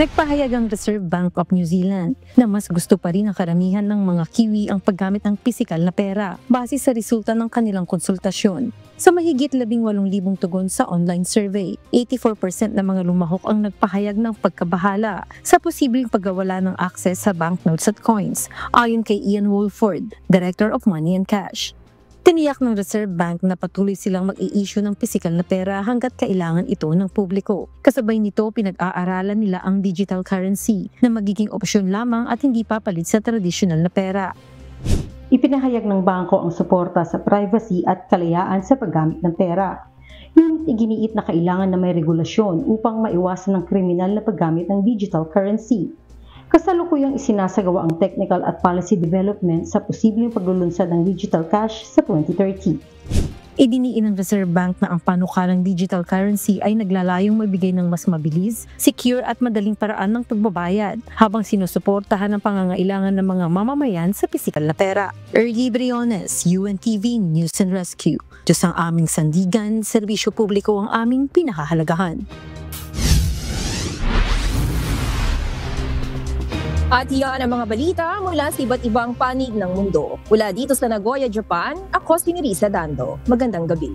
[SPEAKER 5] Nagpahayag ang Reserve Bank of New Zealand na mas gusto pa rin ng karamihan ng mga Kiwi ang paggamit ng pisikal na pera base sa resulta ng kanilang konsultasyon. Sa mahigit 18,000 tugon sa online survey, 84% ng mga lumahok ang nagpahayag ng pagkabahala sa posibleng pagkawala ng access sa banknotes at coins, ayon kay Ian Woolford, Director of Money and Cash. Tiniyak ng Reserve Bank na patuloy silang mag-i-issue ng pisikal na pera hanggat kailangan ito ng publiko. Kasabay nito, pinag-aaralan nila ang digital currency na magiging opsyon lamang at hindi papalit sa tradisyonal na pera. Ipinahayag ng bangko ang suporta sa privacy at kalayaan sa paggamit ng pera. Ngunit iginiit na kailangan na may regulasyon upang maiwasan ng kriminal na paggamit ng digital currency. Kasalukuyang isinasagawa ang technical at policy development sa posibleng paglulunsad ng digital cash sa 2030. Idiniin ng Reserve Bank na ang panukalang digital currency ay naglalayong magbigay ng mas mabilis, secure at madaling paraan ng pagbabayad habang sinusuportahan ang pangangailangan ng mga mamamayan sa pisikal na pera. Early Briones, UNTV News and Rescue. Diyos ang aming sandigan, serbisyo publiko ang aming pinahahalagahan.
[SPEAKER 1] At yan ang mga balita mula sa iba't ibang panig ng mundo. Mula dito sa Nagoya, Japan, ako si Nerissa Dando. Magandang gabi.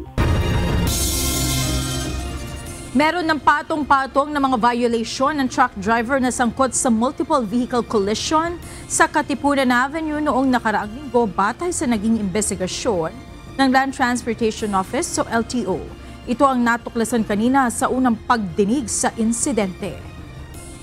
[SPEAKER 9] Meron ng patong-patong na mga violation ng truck driver na sangkot sa multiple vehicle collision sa Katipunan Avenue noong nakaraang linggo batay sa naging investigasyon ng Land Transportation Office o LTO. Ito ang natuklasan kanina sa unang pagdinig sa insidente.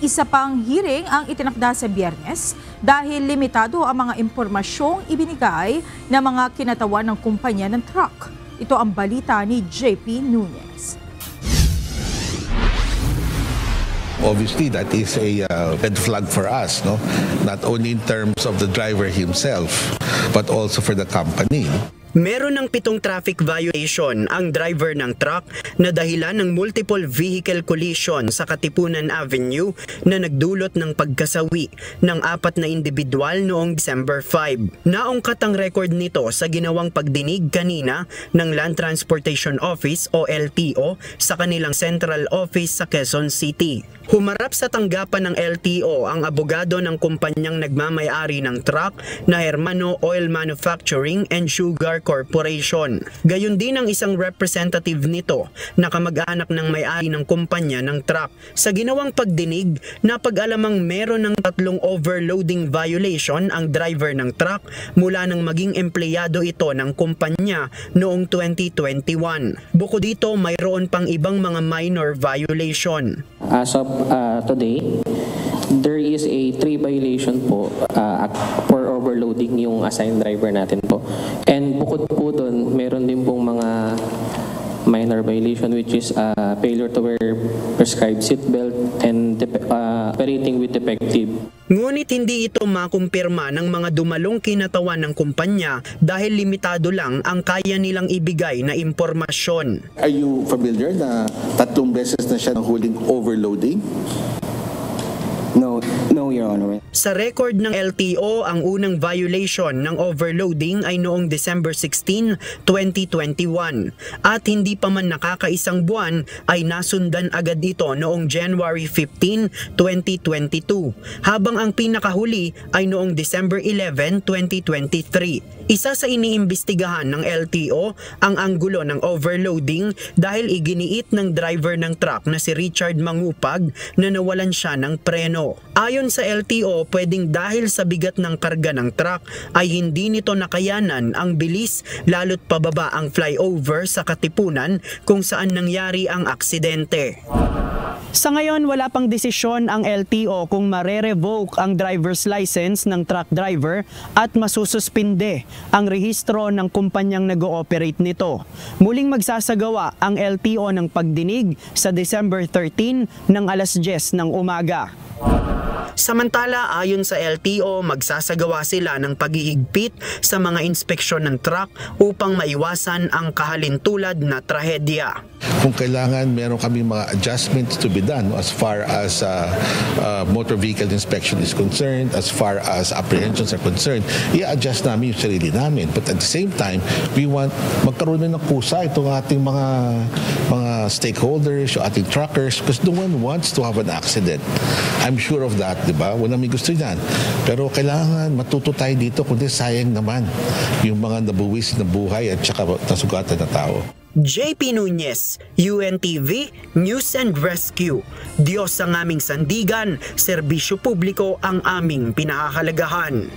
[SPEAKER 9] Isa pang hearing ang itinakda sa Biyernes dahil limitado ang mga impormasyong ibinigay ng mga kinatawan ng kumpanya ng truck. Ito ang balita ni JP Nunez.
[SPEAKER 12] Obviously, that is a red flag for us, no? Not only in terms of the driver himself, but also for the company.
[SPEAKER 14] Meron ng 7 traffic violation ang driver ng truck na dahilan ng multiple vehicle collision sa Katipunan Avenue na nagdulot ng pagkasawi ng 4 na individual noong December 5. Naungkat ang record nito sa ginawang pagdinig kanina ng Land Transportation Office o LTO sa kanilang central office sa Quezon City. Humarap sa tanggapan ng LTO ang abogado ng kumpanyang nagmamay-ari ng truck na Hermano Oil Manufacturing and Sugar Corporation. Gayon din ang isang representative nito na kamag-anak ng may-ari ng kumpanya ng truck. Sa ginawang pagdinig, napag-alamang meron ng 3 overloading violation ang driver ng truck mula nang maging empleyado ito ng kumpanya noong 2021. Bukod dito, mayroon pang ibang mga minor violation.
[SPEAKER 15] As of today, there is a 3 violation po for overloading yung assigned driver natin po. And bukod po doon, meron din pong mga minor violation which is failure to wear prescribed seatbelt and operating with defective.
[SPEAKER 14] Ngunit hindi ito makumpirma ng mga dumalong kinatawan ng kumpanya dahil limitado lang ang kaya nilang ibigay na impormasyon.
[SPEAKER 16] Are you familiar na 3 beses na siya nahuling overloading? No, Your Honor.
[SPEAKER 14] Sa record ng LTO, ang unang violation ng overloading ay noong December 16, 2021 at hindi pa man nakakaisang buwan ay nasundan agad ito noong January 15, 2022 habang ang pinakahuli ay noong December 11, 2023. Isa sa iniimbestigahan ng LTO ang anggulo ng overloading dahil iginiit ng driver ng truck na si Richard Mangupag na nawalan siya ng preno. Ayon sa LTO, pwedeng dahil sa bigat ng karga ng truck ay hindi nito nakayanan ang bilis lalo't pababa ang flyover sa Katipunan kung saan nangyari ang aksidente. Sa ngayon, wala pang desisyon ang LTO kung mare-revoke ang driver's license ng truck driver at masususpinde ang rehistro ng kumpanyang nag-ooperate nito. Muling magsasagawa ang LTO ng pagdinig sa December 13 ng alas 10 ng umaga. Samantala, ayon sa LTO, magsasagawa sila ng paghihigpit sa mga inspeksyon ng truck upang maiwasan ang kahalintulad na trahedya.
[SPEAKER 12] Kung kailangan, meron kami mga adjustments to be done as far as motor vehicle inspection is concerned, as far as apprehensions are concerned, i-adjust namin yung sarili namin. But at the same time, we want magkaroon na ng kusa itong ating mga stakeholders, yung ating truckers, because no one wants to have an accident. I'm sure of that, di ba? Wala may gusto yan. Pero kailangan matuto tayo dito, kundi sayang naman yung mga nabuwis na buhay at saka nasugatan na tao.
[SPEAKER 14] JP Nunez, UNTV, News and Rescue. Diyos ang aming sandigan, serbisyo publiko ang aming pinahahalagahan.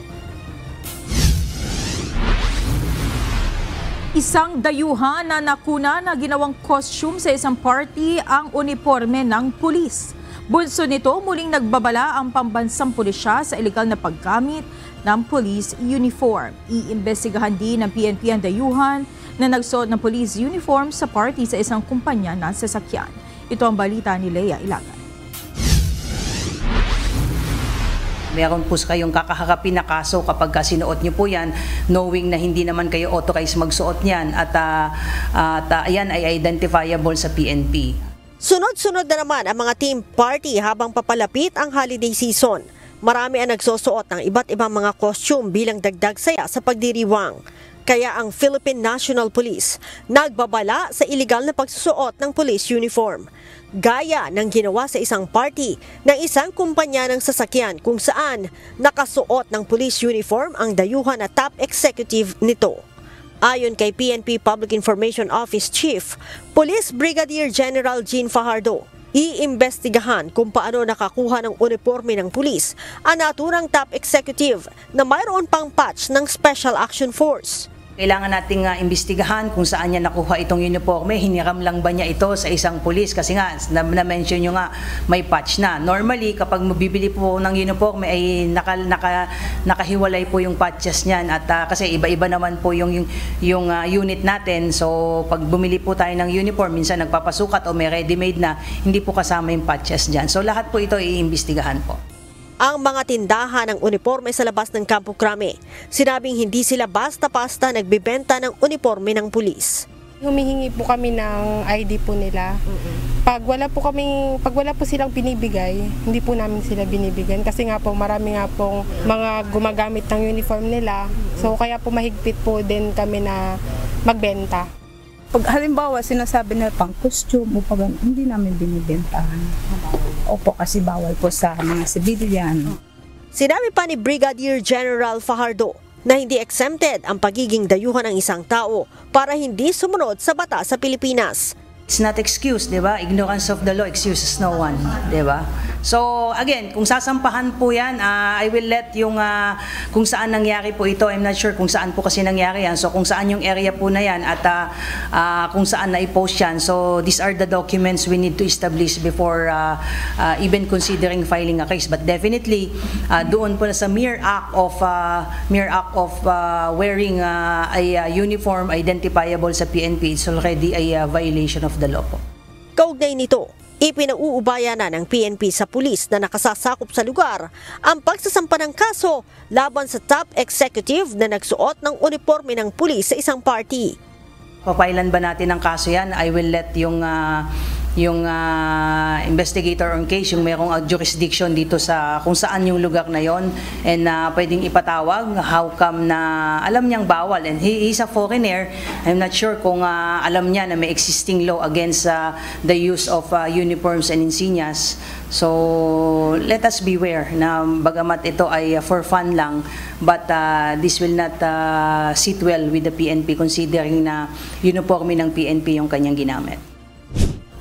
[SPEAKER 9] Isang dayuhan na nakuna na ginawang costume sa isang party ang uniforme ng pulis. Bunso nito, muling nagbabala ang pambansang pulisya sa ilegal na paggamit ng police uniform. Iimbestigahan din ng PNP ang dayuhan na nagsuot ng police uniform sa party sa isang kumpanya ng sasakyan. Ito ang balita ni Lea Ilagan.
[SPEAKER 17] Meron po kayong kakaharapin na kaso kapag sinuot niyo po yan, knowing na hindi naman kayo authorized magsuot niyan at yan ay identifiable sa PNP.
[SPEAKER 18] Sunod-sunod na naman ang mga team party habang papalapit ang holiday season. Marami ang nagsusuot ng iba't ibang mga costume bilang dagdag saya sa pagdiriwang. Kaya ang Philippine National Police nagbabala sa iligal na pagsusuot ng police uniform. Gaya ng ginawa sa isang party ng isang kumpanya ng sasakyan kung saan nakasuot ng police uniform ang dayuhan at top executive nito. Ayon kay PNP Public Information Office Chief, Police Brigadier General Jean Fajardo, iimbestigahan kung paano nakakuha ng uniforme ng pulis ang naturang top executive na mayroon pang patch ng Special Action Force.
[SPEAKER 17] Kailangan nating imbestigahan kung saan niya nakuha itong uniforme, hiniram lang ba niya ito sa isang pulis kasi nga na-mention nyo nga may patch na. Normally kapag mabibili po ng uniforme ay nakahiwalay po yung patches niyan at kasi iba-iba naman po yung unit natin. So pag bumili po tayo ng uniform, minsan nagpapasukat o may ready-made na, hindi po kasama yung patches diyan. So lahat po ito iimbestigahan po.
[SPEAKER 18] Ang mga tindahan ng uniforme sa labas ng Campo Crame, sinabing hindi sila basta-basta nagbibenta ng uniforme ng pulis.
[SPEAKER 4] Humihingi po kami ng ID po nila. Pag wala po silang binibigay, hindi po namin sila binibigyan kasi nga po marami nga pong mga gumagamit ng uniform nila. So kaya po mahigpit po din kami na magbenta.
[SPEAKER 7] Pag halimbawa sinasabi na pang costume o pag hindi namin binibentahan. Opo, kasi bawal po sa mga civilian.
[SPEAKER 18] Sinabi pa ni Brigadier General Fajardo na hindi exempted ang pagiging dayuhan ng isang tao para hindi sumunod sa batas sa Pilipinas.
[SPEAKER 17] It's not excuse, di ba? Ignorance of the law excuses no one, di ba? So again, kung sasampahan po yan, I will let yung kung saan nangyari po ito. I'm not sure kung saan po kasi nangyari yan. So kung saan yung area po na yan at kung saan na-post yan. So these are the documents we need to establish before even considering filing a case. But definitely, doon po sa mere act of wearing a uniform identifiable sa PNP, it's already a violation of the law po.
[SPEAKER 18] Kaugnay nito, ipinauubaya na ng PNP sa pulis na nakasasakop sa lugar ang pagsasampa ng kaso laban sa top executive na nagsuot ng uniforme ng pulis sa isang party.
[SPEAKER 17] Papailan ba natin ang kaso yan? I will let yung investigator on case, yung merong jurisdiction dito sa kung saan yung lugar na yon and pwedeng ipatawag how come na alam niyang bawal and he's a foreigner. I'm not sure kung alam niya na may existing law against the use of uniforms and insignias. So let us beware na bagamat ito ay for fun lang, but this will not sit well with the PNP considering na uniforme ng PNP yung kanyang ginamit.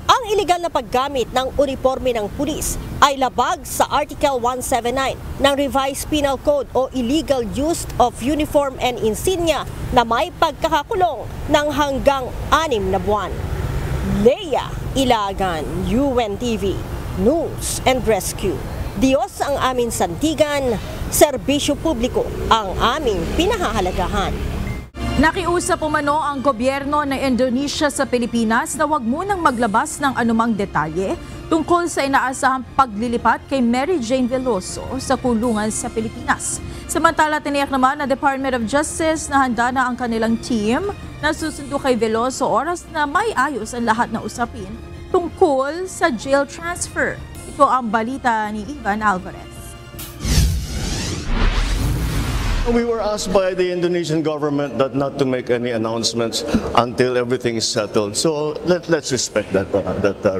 [SPEAKER 18] Ang iligal na paggamit ng uniforme ng pulis ay labag sa Article 179 ng Revised Penal Code o Illegal Use of Uniform and Insignia na may pagkakakulong ng hanggang 6 na buwan. Leia Ilagan, UNTV, News and Rescue. Diyos ang aming sandigan, serbisyo publiko ang aming pinahahalagahan.
[SPEAKER 9] Nakiusap umano ang gobyerno ng Indonesia sa Pilipinas na huwag munang maglabas ng anumang detalye tungkol sa inaasahang paglilipat kay Mary Jane Veloso sa kulungan sa Pilipinas. Samantala, tiniyak naman ng Department of Justice na handa na ang kanilang team na susundo kay Veloso oras na may ayos ang lahat ng usapin tungkol sa jail transfer. Ito ang balita ni Ivan Alvarez.
[SPEAKER 20] We were asked by the Indonesian government that not to make any announcements until everything is settled. So let's respect that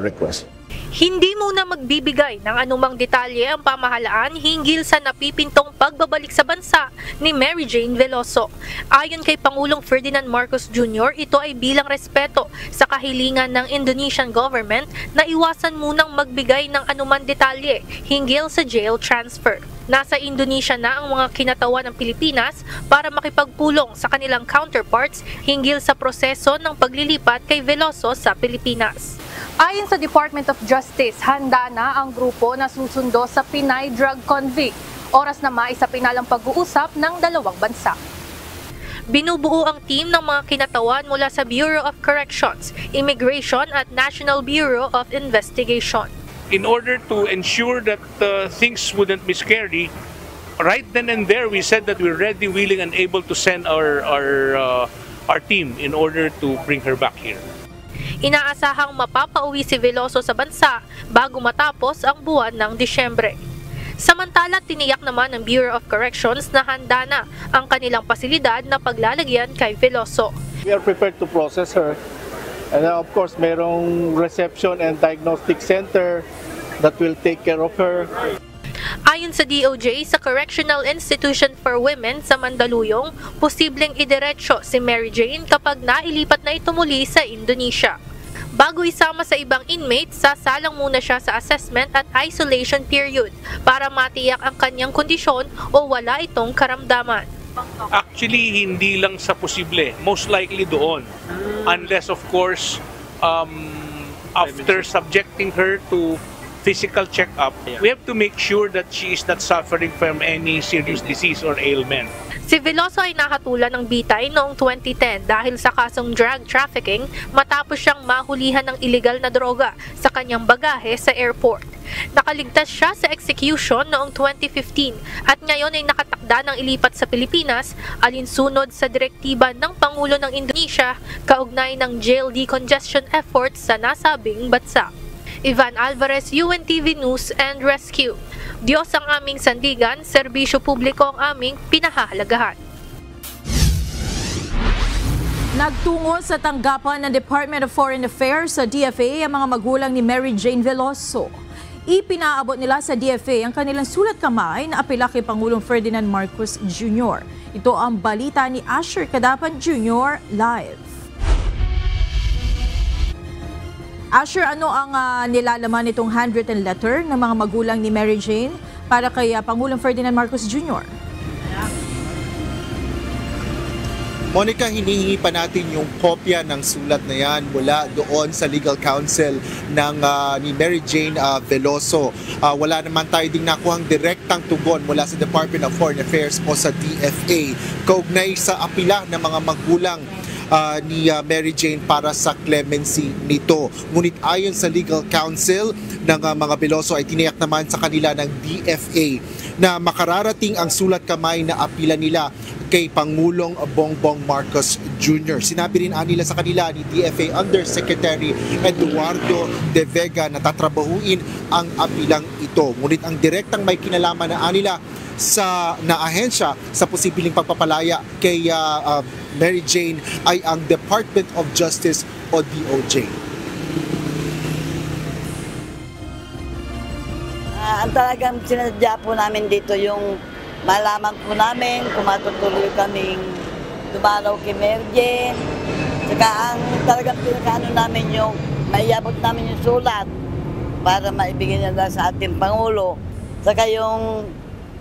[SPEAKER 20] request.
[SPEAKER 21] Hindi muna magbibigay ng anumang detalye ang pamahalaan hinggil sa napipintong pagbabalik sa bansa ni Mary Jane Veloso. Ayon kay Pangulong Ferdinand Marcos Jr., ito ay bilang respeto sa kahilingan ng Indonesian government na iwasan munang magbigay ng anumang detalye hinggil sa jail transfer. Nasa Indonesia na ang mga kinatawan ng Pilipinas para makipagpulong sa kanilang counterparts hinggil sa proseso ng paglilipat kay Veloso sa Pilipinas. Ayon sa Department of Justice, handa na ang grupo na susundo sa Pinay drug convict. Oras na maisapinal ang pag-uusap ng dalawang bansa. Binubuo ang team ng mga kinatawan mula sa Bureau of Corrections, Immigration at National Bureau of Investigation.
[SPEAKER 19] In order to ensure that things wouldn't be scary, right then and there we said that we're ready, willing and able to send our team in order to bring her back here.
[SPEAKER 21] Inaasahang mapapauwi si Veloso sa bansa bago matapos ang buwan ng Disyembre. Samantala, tiniyak naman ng Bureau of Corrections na handa na ang kanilang pasilidad na paglalagyan kay Veloso.
[SPEAKER 20] We are prepared to process her. And of course, mayroong reception and diagnostic center that will take care of her.
[SPEAKER 21] Ayon sa DOJ, sa Correctional Institution for Women sa Mandaluyong, posibleng idiretso si Mary Jane kapag nailipat na ito muli sa Indonesia. Bago isama sa ibang inmates, sasalang muna siya sa assessment at isolation period para matiyak ang kanyang kondisyon o wala itong karamdaman.
[SPEAKER 19] Actually, hindi lang sa posible. Most likely doon. Unless, of course, after subjecting her to physical check-up, we have to make sure that she is not suffering from any serious disease or ailment.
[SPEAKER 21] Si Veloso ay nakatulan ng bitay noong 2010 dahil sa kasong drug trafficking matapos siyang mahulihan ng illegal na droga sa kanyang bagahe sa airport. Nakaligtas siya sa execution noong 2015 at ngayon ay nakatakda ng ilipat sa Pilipinas alinsunod sa direktiba ng Pangulo ng Indonesia kaugnay ng jail decongestion efforts sa nasabing bansa. Ivan Alvarez, UNTV News and Rescue. Diyos ang aming sandigan, serbisyo publiko ang aming pinahahalagahan.
[SPEAKER 9] Nagtungo sa tanggapan ng Department of Foreign Affairs sa DFA ang mga magulang ni Mary Jane Veloso. Ipinaabot nila sa DFA ang kanilang sulat kamay na apela kay Pangulong Ferdinand Marcos Jr. Ito ang balita ni Asher Cadapan Jr. live. Asher, ano ang nilalaman nitong handwritten letter ng mga magulang ni Mary Jane para kay Pangulong Ferdinand Marcos Jr.?
[SPEAKER 2] Monica, hinihingi pa natin yung kopya ng sulat na yan mula doon sa legal counsel ng ni Mary Jane Veloso. Wala naman tayo ding nakuhang direktang tugon mula sa Department of Foreign Affairs o sa DFA kaugnay sa apila ng mga magulang ni Mary Jane para sa clemency nito. Ngunit ayon sa legal counsel ng mga Veloso ay tiniyak naman sa kanila ng DFA na makararating ang sulat kamay na apila nila kay Pangulong Bongbong Marcos Jr. Sinabi rin nila sa kanila ni DFA Undersecretary Eduardo De Vega na tatrabahuin ang apilang ito. Ngunit ang direktang may kinalaman na nila sa ahensya sa posibleng pagpapalaya kay Mary Jane ay ang Department of Justice o DOJ.
[SPEAKER 22] Ang talagang sinadya po namin dito yung malaman po namin kung matutuloy kaming dumalaw kay Mary Jane. Saka ang talagang pinakaano namin yung maiabot namin yung sulat para maibigay nila sa ating Pangulo. Saka yung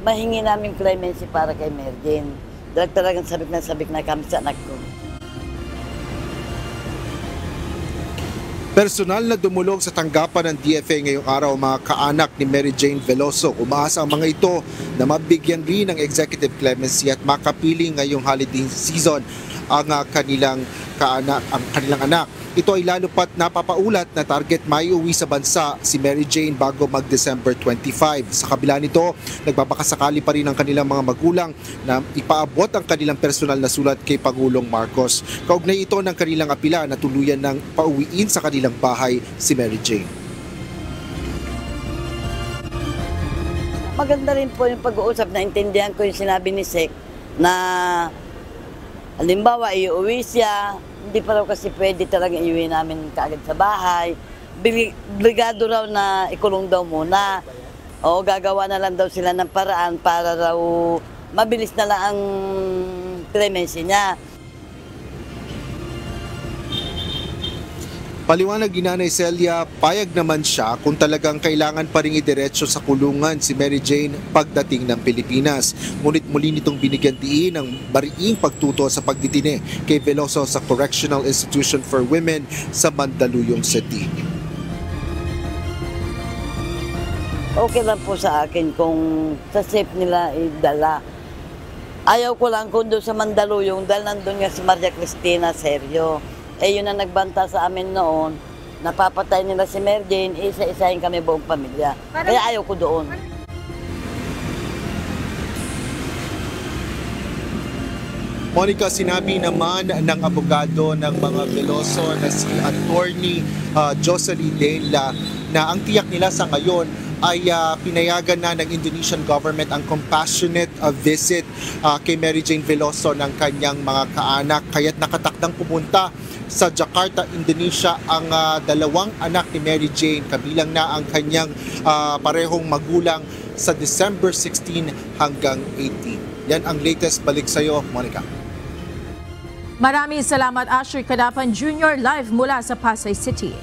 [SPEAKER 22] mahingi namin clemency para kay Mary Jane. Talagang sabik na kami sa anak ko.
[SPEAKER 2] Personal na dumulog sa tanggapan ng DFA ngayong araw mga kaanak ni Mary Jane Veloso. Umaasa ang mga ito na mabigyan rin ng executive clemency at makapiling ngayong holiday season ang kanilang anak. Ito ay lalo pat napapaulat na target maiuwi sa bansa si Mary Jane bago mag-December 25. Sa kabila nito, nagbabakasakali pa rin ang kanilang mga magulang na ipaabot ang kanilang personal na sulat kay Pangulong Marcos. Kaugnay ito ng kanilang apila na tuluyan ng pauwiin sa kanilang bahay si Mary Jane.
[SPEAKER 22] Maganda rin po yung pag-uusap, na intindihan ko yung sinabi ni Sek na halimbawa iuwi siya, hindi pa raw kasi pwede talaga iuwi namin kaagad sa bahay. Obligado raw na ikulong daw muna. O gagawa na lang daw sila ng paraan para raw mabilis na lang ang clemency niya.
[SPEAKER 2] Paliwanag ni Nanay Celia, payag naman siya kung talagang kailangan pa rin idiretso sa kulungan si Mary Jane pagdating ng Pilipinas. Ngunit muli nitong binigyan diin ang bariing pagtuto sa pagditine kay Veloso sa Correctional Institution for Women sa Mandaluyong City.
[SPEAKER 22] Okay lang po sa akin kung sa safe nila idala. Ayaw ko lang kung doon sa Mandaluyong dahil nandun nga si Maria Cristina Sergio. Yun ang nagbanta sa amin noon, napapatay nila si Mary Jane, isa-isahin kami buong pamilya. Kaya ayaw ko doon.
[SPEAKER 2] Monica, sinabi naman ng abogado ng mga Veloso na si Attorney Jocelyn Denla na ang tiyak nila sa ngayon ay pinayagan na ng Indonesian government ang compassionate visit kay Mary Jane Veloso ng kanyang mga kaanak. Kaya't nakatakdang pumunta sa Jakarta, Indonesia ang dalawang anak ni Mary Jane, kabilang na ang kanyang parehong magulang sa December 16 hanggang 18. Yan ang latest. Balik sa iyo, Monica.
[SPEAKER 9] Maraming salamat, Asher Cadapan Jr. live mula sa Pasay City.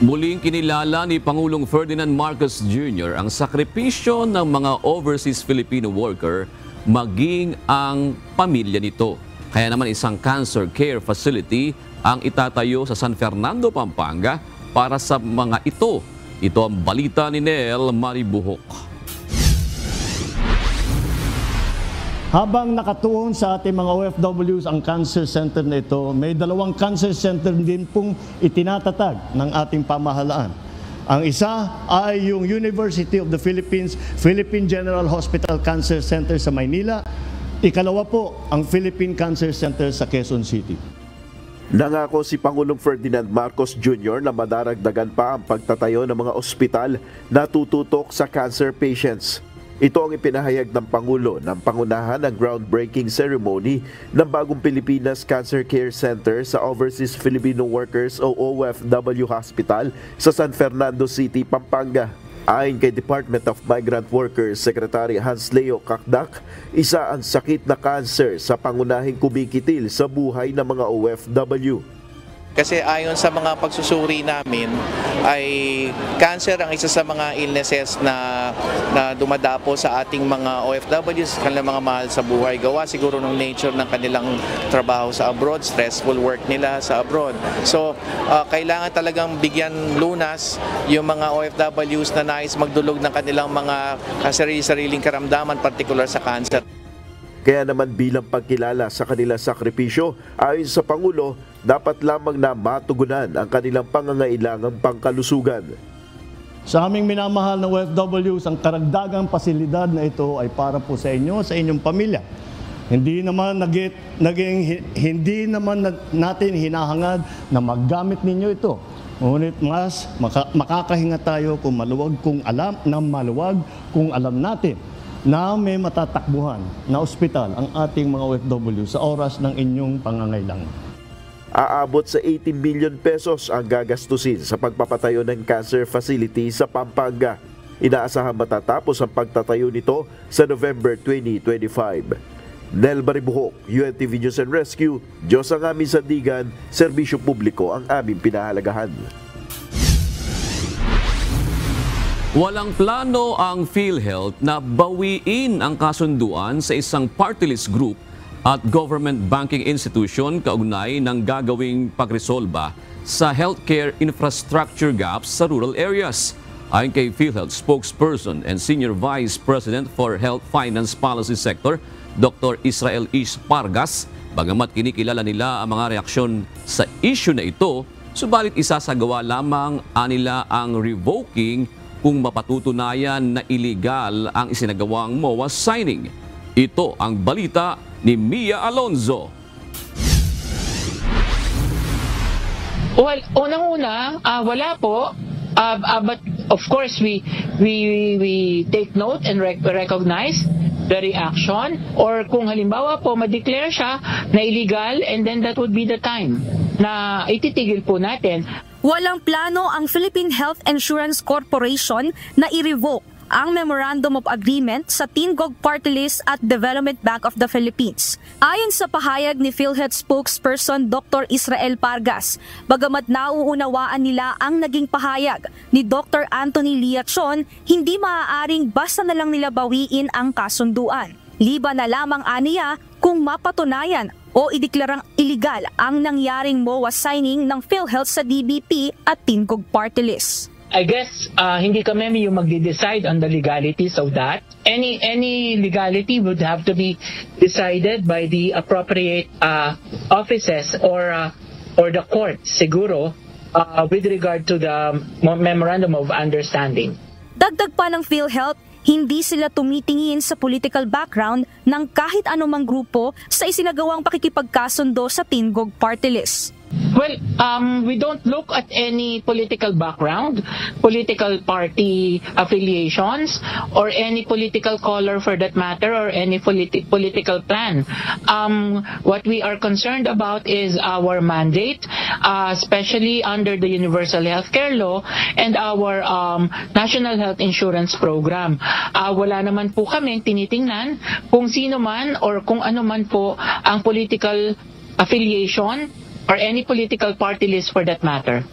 [SPEAKER 13] Muling kinilala ni Pangulong Ferdinand Marcos Jr. ang sakripisyo ng mga overseas Filipino worker maging ang pamilya nito. Kaya naman isang cancer care facility ang itatayo sa San Fernando, Pampanga para sa mga ito. Ito ang balita ni Nel Maribuhok.
[SPEAKER 20] Habang nakatuon sa ating mga OFWs ang cancer center na ito, may 2 cancer center din pong itinatatag ng ating pamahalaan. Ang isa ay yung University of the Philippines, Philippine General Hospital Cancer Center sa Maynila. Ikalawa po, ang Philippine Cancer Center sa Quezon City.
[SPEAKER 3] Nangako si Pangulong Ferdinand Marcos Jr. na madaragdagan pa ang pagtatayo ng mga ospital na tututok sa cancer patients. Ito ang ipinahayag ng Pangulo ng pangunahan ng groundbreaking ceremony ng bagong Pilipinas Cancer Care Center sa Overseas Filipino Workers o OFW Hospital sa San Fernando City, Pampanga. Ayon kay Department of Migrant Workers Secretary Hans Leo Kakdak, isa ang sakit na cancer sa pangunahing kumikitil sa buhay ng mga OFW.
[SPEAKER 8] Kasi ayon sa mga pagsusuri namin ay cancer ang isa sa mga illnesses na dumadapo sa ating mga OFWs, kanilang mga mahal sa buhay. Gawa siguro ng nature ng kanilang trabaho sa abroad, stressful work nila sa abroad. So kailangan talagang bigyan lunas yung mga OFWs na nais magdulog ng kanilang mga sarili-sariling karamdaman, particular sa cancer.
[SPEAKER 3] Kaya naman bilang pagkilala sa kanilang sakripisyo, ayon sa Pangulo, dapat lamang na matugunan ang kanilang pangangailangang pangkalusugan.
[SPEAKER 20] Sa aming minamahal na OFWs, ang karagdagang pasilidad na ito ay para po sa inyo, sa inyong pamilya. Hindi naman natin hinahangad na maggamit ninyo ito. Ngunit mas makakahinga tayo kung maluwag kung alam natin na may matatakbuhan na ospital ang ating mga OFW sa oras ng inyong pangangailangan.
[SPEAKER 3] Aabot sa 18 million pesos ang gagastusin sa pagpapatayo ng cancer facility sa Pampanga. Inaasahan matatapos ang pagtatayo nito sa November 2025. Nel Maribuhok, UNTV News and Rescue, Diyos ang aming sandigan, serbisyo publiko ang aming pinahalagahan.
[SPEAKER 13] Walang plano ang PhilHealth na bawiin ang kasunduan sa isang party list group at government banking institution kaugnay ng gagawing pagresolba sa healthcare infrastructure gaps sa rural areas. Ayon kay PhilHealth spokesperson and Senior Vice President for Health Finance Policy Sector, Dr. Israel Ish Pargas, bagamat kinikilala nila ang mga reaksyon sa issue na ito, subalit isasagawa lamang nila ang revoking kung mapatutunayan na illegal ang isinagawang MOA signing. Ito ang balita ni Mia Alonzo.
[SPEAKER 23] Well, unang-una, wala po. But of course, we take note and recognize the reaction, or kung halimbawa po ma-declare siya na illegal, and then that would be the time na ititigil po natin.
[SPEAKER 24] Walang plano ang Philippine Health Insurance Corporation na i-revoke ang Memorandum of Agreement sa Tingog Party List at Development Bank of the Philippines. Ayon sa pahayag ni PhilHealth spokesperson Dr. Israel Pargas, bagamat nauunawaan nila ang naging pahayag ni Dr. Anthony Liachon, hindi maaaring basta na lang nila bawiin ang kasunduan. Liba na lamang aniya kung mapatunayan o ideklarang illegal ang nangyaring MOA signing ng PhilHealth sa DBP at Tingog Party List.
[SPEAKER 23] I guess hindi kami yung magde-decide on the legalities of that. Any legality would have to be decided by the appropriate offices or the court siguro with regard to the Memorandum of Understanding.
[SPEAKER 24] Dagdag pa ng PhilHealth, hindi sila tumitingin sa political background ng kahit anumang grupo sa isinagawang pakikipagkasundo sa Tingog Party List.
[SPEAKER 23] Well, we don't look at any political background, political party affiliations, or any political color for that matter, or any political plan. What we are concerned about is our mandate, especially under the Universal Healthcare Law and our National Health Insurance Program. Wala naman po kami tinitingnan kung sino man or kung ano man po ang political affiliation or any political party list for that matter.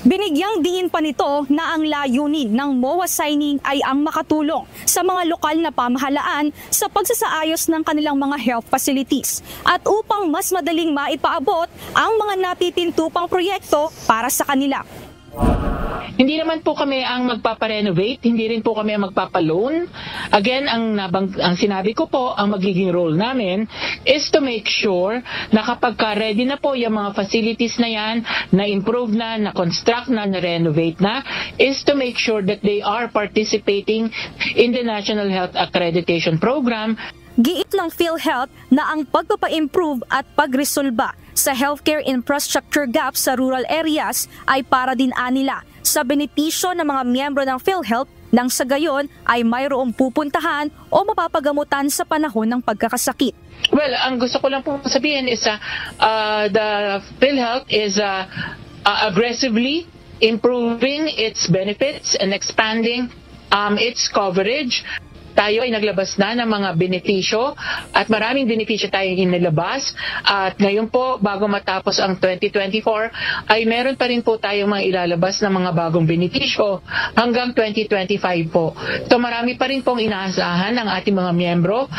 [SPEAKER 24] Binigyang diin pa nito na ang layunin ng MOA signing ay ang makatulong sa mga lokal na pamahalaan sa pagsasaayos ng kanilang mga health facilities at upang mas madaling maipaabot ang mga napipintupang proyekto para sa kanila.
[SPEAKER 23] Hindi naman po kami ang magpaparenovate, hindi rin po kami ang magpapaloan. Again, ang sinabi ko po, ang magiging role namin is to make sure na kapag ready na po yung mga facilities na yan, na-improve na, na-construct na, na-renovate na, is to make sure that they are participating in the National Health Accreditation Program.
[SPEAKER 24] Giit ng PhilHealth na ang pagpapa-improve at pagresolba sa healthcare infrastructure gaps sa rural areas ay para din nila sa benepisyo ng mga miyembro ng PhilHealth nang sa gayon ay mayroong pupuntahan o mapapagamutan sa panahon ng pagkakasakit.
[SPEAKER 23] Well, ang gusto ko lang po sabihin is the PhilHealth is aggressively improving its benefits and expanding its coverage. Tayo ay naglabas na ng mga benepisyo at maraming benepisyo tayo inilabas. At ngayon po, bago matapos ang 2024, ay meron pa rin po tayong mga ilalabas na mga bagong benepisyo hanggang 2025 po. So marami pa rin pong inaasahan ng ating mga miyembro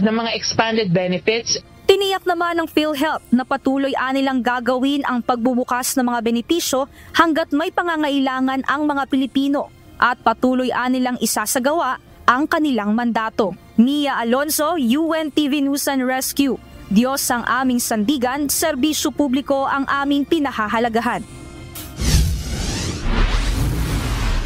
[SPEAKER 23] ng mga expanded benefits.
[SPEAKER 24] Tiniyak naman ng PhilHealth na patuloy nilang gagawin ang pagbubukas ng mga benepisyo hanggat may pangangailangan ang mga Pilipino at patuloy nilang isasagawa ang kanilang mandato. Mia Alonso, UNTV News and Rescue. Diyos ang aming sandigan, serbisyo publiko ang aming pinahahalagahan.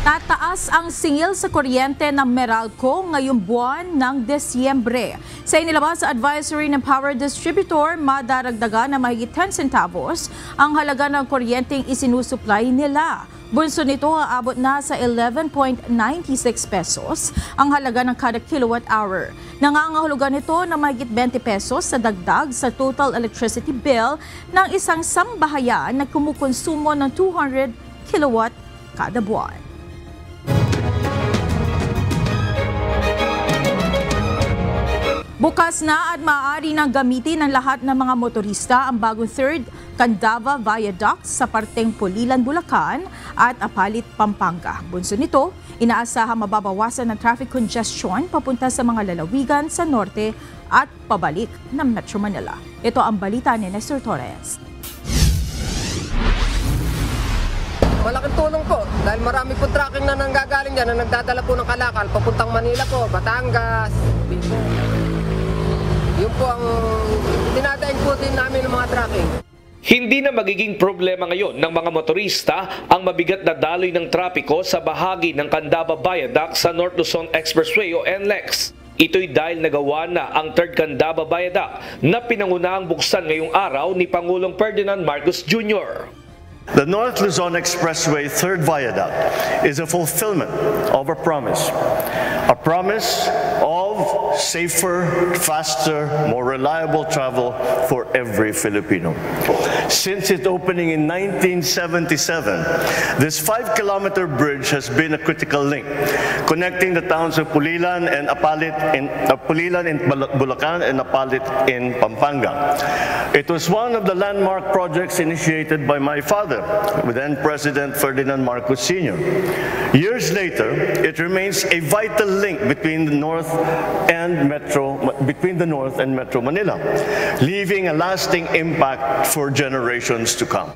[SPEAKER 9] Tataas ang singil sa kuryente ng Meralco ngayong buwan ng Desyembre. Sa inilabas sa advisory ng power distributor, madaragdagan na mahigit 10 centavos ang halaga ng kuryenteng isinusupply nila. Bunso nito aabot na sa 11.96 pesos ang halaga ng kada kilowatt hour. Nangangahulugan nito na mahigit 20 pesos sa dagdag sa total electricity bill ng isang sambahayan na kumukonsumo ng 200 kilowatt kada buwan. Bukas na at maaari nang gamitin ng lahat ng mga motorista ang bagong 3rd Candaba Viaduct sa parteng Pulilan, Bulacan at Apalit, Pampanga. Bunso nito, inaasahang mababawasan ng traffic congestion papunta sa mga lalawigan sa norte at pabalik ng Metro Manila. Ito ang balita ni Nestor Torres.
[SPEAKER 5] Malaking tulong po dahil marami po tracking na nanggagaling dyan na nagdadala po ng kalakal papuntang Manila po, Batangas, Bicol. Yun po ang dinadaing po din namin ng mga tracking.
[SPEAKER 6] Hindi na magiging problema ngayon ng mga motorista ang mabigat na daloy ng trapiko sa bahagi ng Candaba Viaduct sa North Luzon Expressway o NLEX. Ito'y dahil nagawa na ang 3rd Candaba Viaduct na pinangunahang buksan ngayong araw ni Pangulong Ferdinand Marcos Jr.
[SPEAKER 10] The North Luzon Expressway 3rd Viaduct is a fulfillment of a promise of safer, faster, more reliable travel for every Filipino. Since its opening in 1977, this 5-kilometer bridge has been a critical link, connecting the towns of Pulilan and Apalit in Bulacan and Apalit in Pampanga. It was one of the landmark projects initiated by my father, then President Ferdinand Marcos Sr. Years later, it remains a vital link between the North and Metro Manila, leaving a lasting impact for generations to come.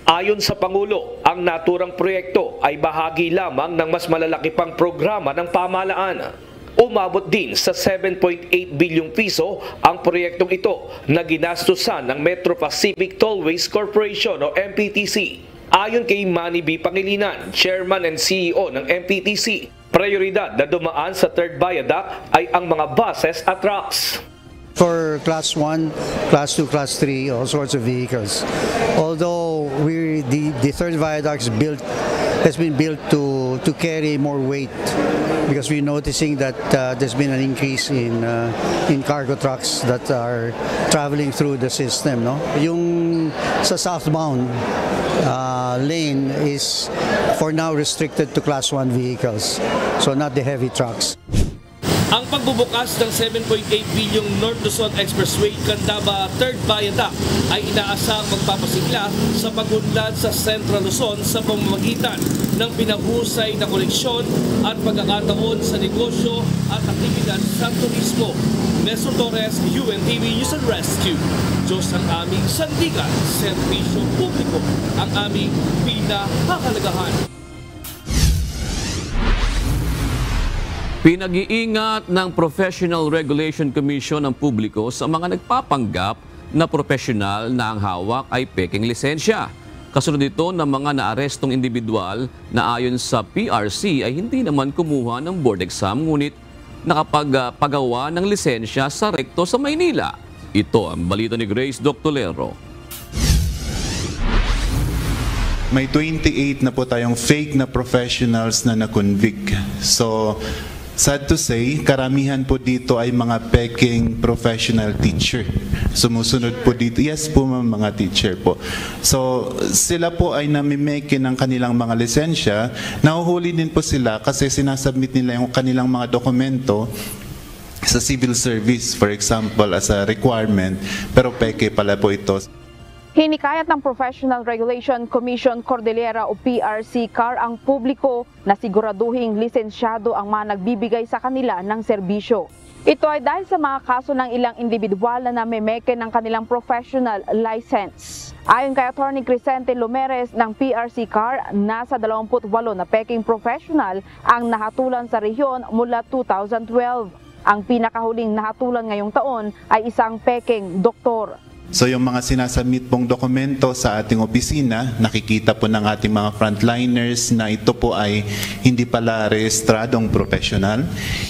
[SPEAKER 6] Ayon sa Pangulo, ang naturang proyekto ay bahagi lamang ng mas malalaki pang programa ng pamahalaan. Umabot din sa 7.8 bilyong piso ang proyektong ito na ginastusan ng Metro Pacific Tollways Corporation o MPTC. Ayon kay Manny B. Pangilinan, Chairman and CEO ng MPTC, prioridad na dumaan sa 3rd Viaduct ay ang mga buses at trucks.
[SPEAKER 11] For Class 1, Class 2, Class 3, all sorts of vehicles. Although the 3rd Viaduct has been built to carry more weight because we're noticing that there's been an increase in cargo trucks that are traveling through the system. No? Yung sa southbound lane is for now restricted to Class 1 vehicles, so not the heavy trucks.
[SPEAKER 6] Ang pagbubukas ng 7.8 bilyong North Luzon Expressway Candaba 3rd Viaduct ay inaasang magpapasigla sa pagunlad sa Central Luzon sa pamamagitan ng pinahusay na koneksyon at pagkakataon sa negosyo at aktibidad sa turismo. Nestor Torres, UNTV News and Rescue. Diyos ang aming sandigan, serbisyo publiko ang aming pinahahalagahan.
[SPEAKER 13] Pinag-iingat ng Professional Regulation Commission ng publiko sa mga nagpapanggap na profesional na ang hawak ay peking lisensya. Kasunod ito ng mga naarestong individual na ayon sa PRC ay hindi naman kumuha ng board exam ngunit nakapagpagawa ng lisensya sa rekto sa Maynila. Ito ang balita ni Grace Doctolero.
[SPEAKER 1] May 28 na po tayong fake na professionals na na-convict. So, sad to say, karamihan po dito ay mga peking professional teacher. Sumusunod po dito, yes po mga teacher po. So sila po ay namimeke ng kanilang mga lisensya, nahuhuli din po sila kasi sinasubmit nila yung kanilang mga dokumento sa civil service, for example, as a requirement, pero peke pala po ito.
[SPEAKER 12] Hinikayat ng Professional Regulation Commission Cordillera o PRC-CAR ang publiko na siguraduhing lisensyado ang mga nagbibigay sa kanila ng serbisyo. Ito ay dahil sa mga kaso ng ilang individual na namemeke ng kanilang professional license. Ayon kay Attorney Crisente Lumeres ng PRC-CAR, nasa 28 na peking professional ang nahatulan sa rehiyon mula 2012. Ang pinakahuling nahatulan ngayong taon ay isang peking doktor.
[SPEAKER 1] So yung mga sinasubmit pong dokumento sa ating opisina, nakikita po ng ating mga frontliners na ito po ay hindi pala rehistradong professional,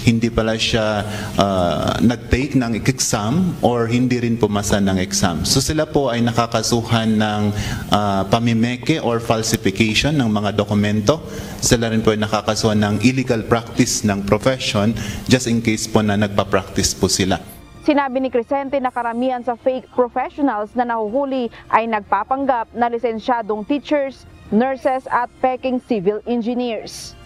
[SPEAKER 1] hindi pala siya nag-take ng exam or hindi rin pumasa ng exam. So sila po ay nakakasuhan ng pamimeke or falsification ng mga dokumento. Sila rin po ay nakakasuhan ng illegal practice ng profession just in case po na nagpa-practice po sila.
[SPEAKER 12] Sinabi ni Crisente na karamihan sa fake professionals na nahuhuli ay nagpapanggap na lisensyadong teachers, nurses at peking civil engineers.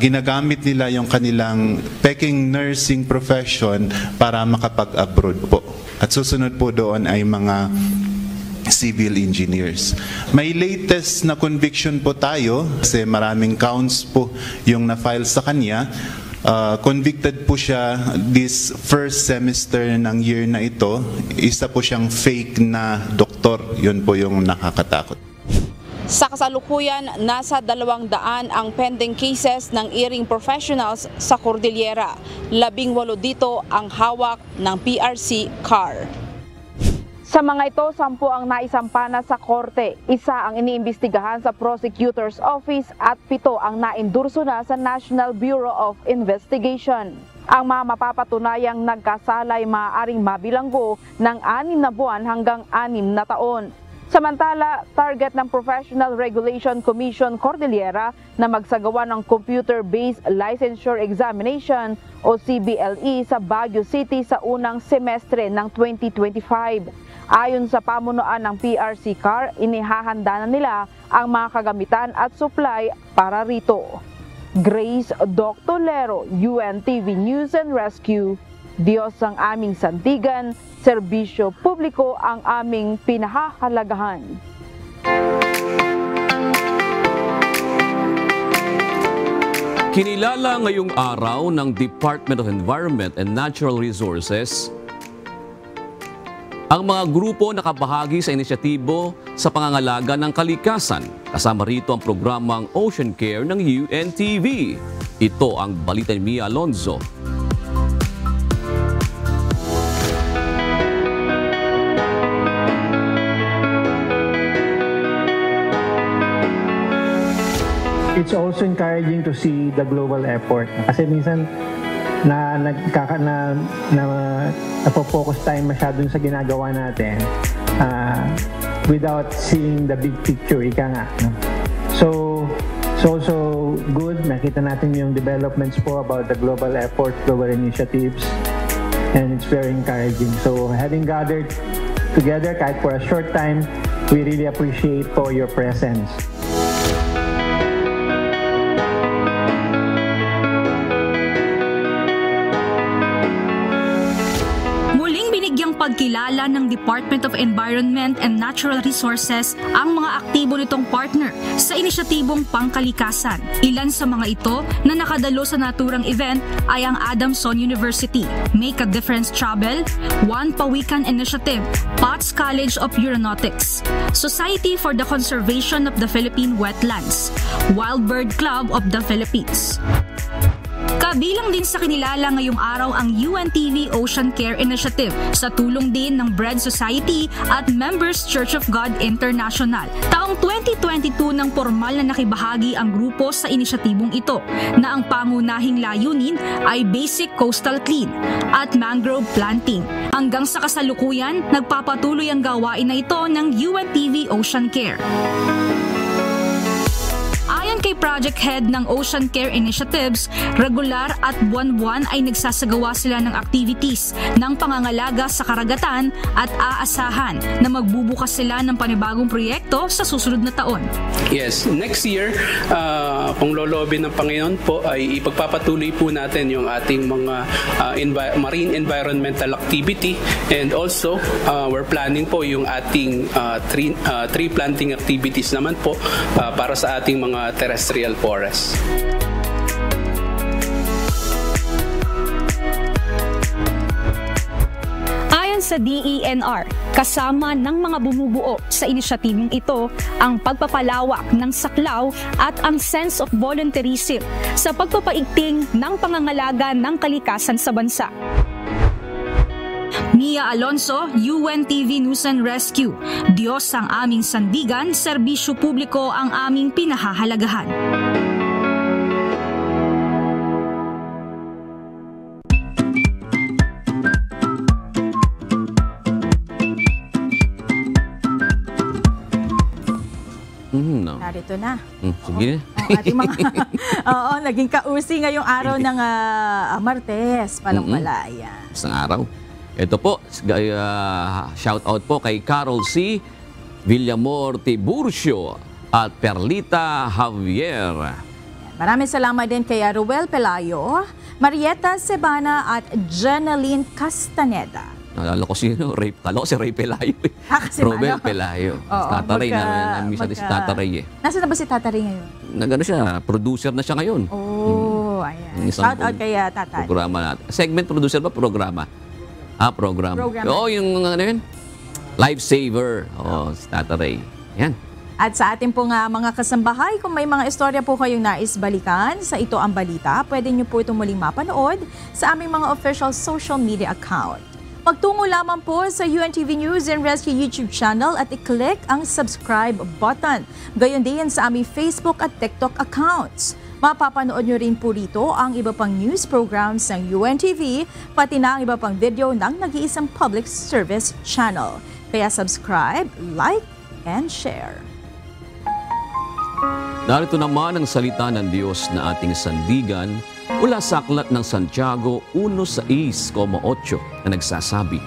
[SPEAKER 1] Ginagamit nila yung kanilang peking nursing profession para makapag-abroad po. At susunod po doon ay mga civil engineers. May latest na conviction po tayo kasi maraming counts po yung na-file sa kanya. Convicted po siya this first semester ng year na ito. Isa po siyang fake na doktor. Yun po yung nakakatakot.
[SPEAKER 12] Sa kasalukuyan, nasa 200 ang pending cases ng earring professionals sa Cordillera. 18 dito ang hawak ng PRC-CAR. Sa mga ito, 10 ang naisampa na sa korte, 1 ang iniimbestigahan sa Prosecutor's Office at 7 ang naindurso na sa National Bureau of Investigation. Ang mga mapapatunayang nagkasalay maaaring mabilanggo ng 6 na buwan hanggang 6 na taon. Samantala, target ng Professional Regulation Commission Cordillera na magsagawa ng Computer-Based Licensure Examination o CBLE sa Baguio City sa unang semestre ng 2025. Ayon sa pamunuan ng PRC-CAR, inihahanda na nila ang mga kagamitan at supply para rito. Grace Doctolero, UNTV News and Rescue. Diyos ang aming sandigan, serbisyo publiko ang aming pinahahalagahan.
[SPEAKER 13] Kinilala ngayong araw ng Department of Environment and Natural Resources ang mga grupo na kabahagi sa inisyatibo sa pangangalaga ng kalikasan. Kasama rito ang programang Ocean Care ng UNTV. Ito ang balita ni Mia Alonzo.
[SPEAKER 15] It's also encouraging to see the global effort. Kasi minsan napo-focus tayo masyadong sa ginagawa natin without seeing the big picture, ika nga. So, it's also good, nakita natin yung developments po about the global effort, global initiatives, and it's very encouraging. So, having gathered together kahit for a short time, we really appreciate po your presence.
[SPEAKER 24] Ipinagkilala ng Department of Environment and Natural Resources ang mga aktibo nitong partner sa inisyatibong pangkalikasan. Ilan sa mga ito na nakadalo sa naturang event ay ang Adamson University, Make a Difference Travel, One Pawikan Initiative, Potts College of Aeronautics, Society for the Conservation of the Philippine Wetlands, Wild Bird Club of the Philippines. Kabilang din sa kinilala ngayong araw ang UNTV Ocean Care Initiative sa tulong din ng Bread Society at Members Church of God International. Taong 2022 nang formal na nakibahagi ang grupo sa inisyatibong ito na ang pangunahing layunin ay basic coastal clean at mangrove planting. Hanggang sa kasalukuyan, nagpapatuloy ang gawain na ito ng UNTV Ocean Care. Ayon kay Project Head ng Ocean Care Initiatives, regular at buwan-buwan ay nagsasagawa sila ng activities ng pangangalaga sa karagatan at aasahan na magbubukas sila ng panibagong proyekto sa susunod na taon.
[SPEAKER 4] Yes, next year, kung lolobin ng Panginoon po, ay ipagpapatuloy po natin yung ating mga marine environmental activity, and also we're planning po yung ating tree planting activities naman po para sa ating mga terrestrial forests.
[SPEAKER 24] Ayon sa DENR, kasama ng mga bumubuo sa inisyatibong ito ang pagpapalawak ng saklaw at ang sense of volunteerism sa pagpapaigting ng pangangalaga ng kalikasan sa bansa. Mia Alonso, UNTV News and Rescue. Diyos ang aming sandigan, serbisyo publiko ang aming pinahahalagahan.
[SPEAKER 9] Narito na.
[SPEAKER 13] Sige.
[SPEAKER 9] Ating mga naging kausi ngayong araw ng Martes. Palang pala. Ayan.
[SPEAKER 13] Isang araw. Ito po, shout out po kay Carol C., Villamor Tiburcio at Perlita Javier.
[SPEAKER 9] Maraming salamat din kay Ruel Pelayo, Marieta Sebana at Jeneline Castaneda.
[SPEAKER 13] Nalala ko si Ray Pelayo. Ruel Pelayo. Tataray na namin si Tataray eh.
[SPEAKER 9] Nasaan na ba si Tataray ngayon?
[SPEAKER 13] Nagano siya, producer na siya ngayon.
[SPEAKER 9] Ayan. Shout out kay Tatay.
[SPEAKER 13] Programa natin. Segment producer ba? Programa. Program. Yung ano yun? Lifesaver. Si Tataray. Yan.
[SPEAKER 9] At sa ating pong mga kasambahay, kung may mga istorya po kayong nais balikan sa Ito ang Balita, pwede nyo po itong muling mapanood sa aming mga official social media account. Magtungo lamang po sa UNTV News and Rescue YouTube channel at i-click ang subscribe button. Gayon din sa aming Facebook at TikTok accounts. Mapapanood nyo rin po rito ang iba pang news programs ng UNTV, pati na ang iba pang video ng nag-iisang public service channel. Kaya subscribe, like, and share.
[SPEAKER 13] Narito naman ang salita ng Diyos na ating sandigan mula sa aklat ng Santiago 1:6,8 na nagsasabi,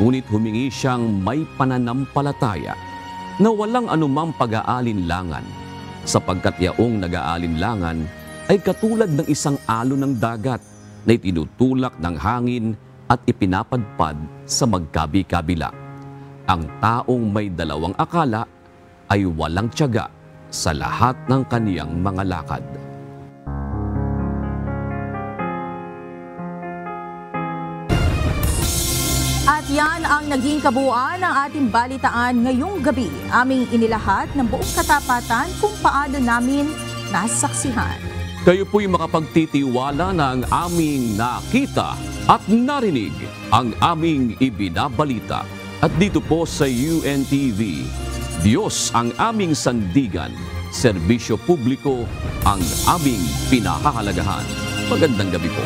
[SPEAKER 13] "Ngunit humingi siyang may pananampalataya na walang anumang pag-aalinlangan, sapagkat yaong nag-aalinlangan ay katulad ng isang alon ng dagat na itinutulak ng hangin at ipinapadpad sa magkabi-kabila. Ang taong may dalawang akala ay walang tiyaga sa lahat ng kaniyang mga lakad."
[SPEAKER 9] At yan ang naging kabuuan ng ating balitaan ngayong gabi. Aming inilahat ng buong katapatan kung paano namin nasaksihan.
[SPEAKER 13] Kayo po'y makapagtitiwala na ang aming nakita at narinig, ang aming ibinabalita. At dito po sa UNTV, Diyos ang aming sandigan, serbisyo publiko ang aming pinahahalagahan. Magandang gabi po.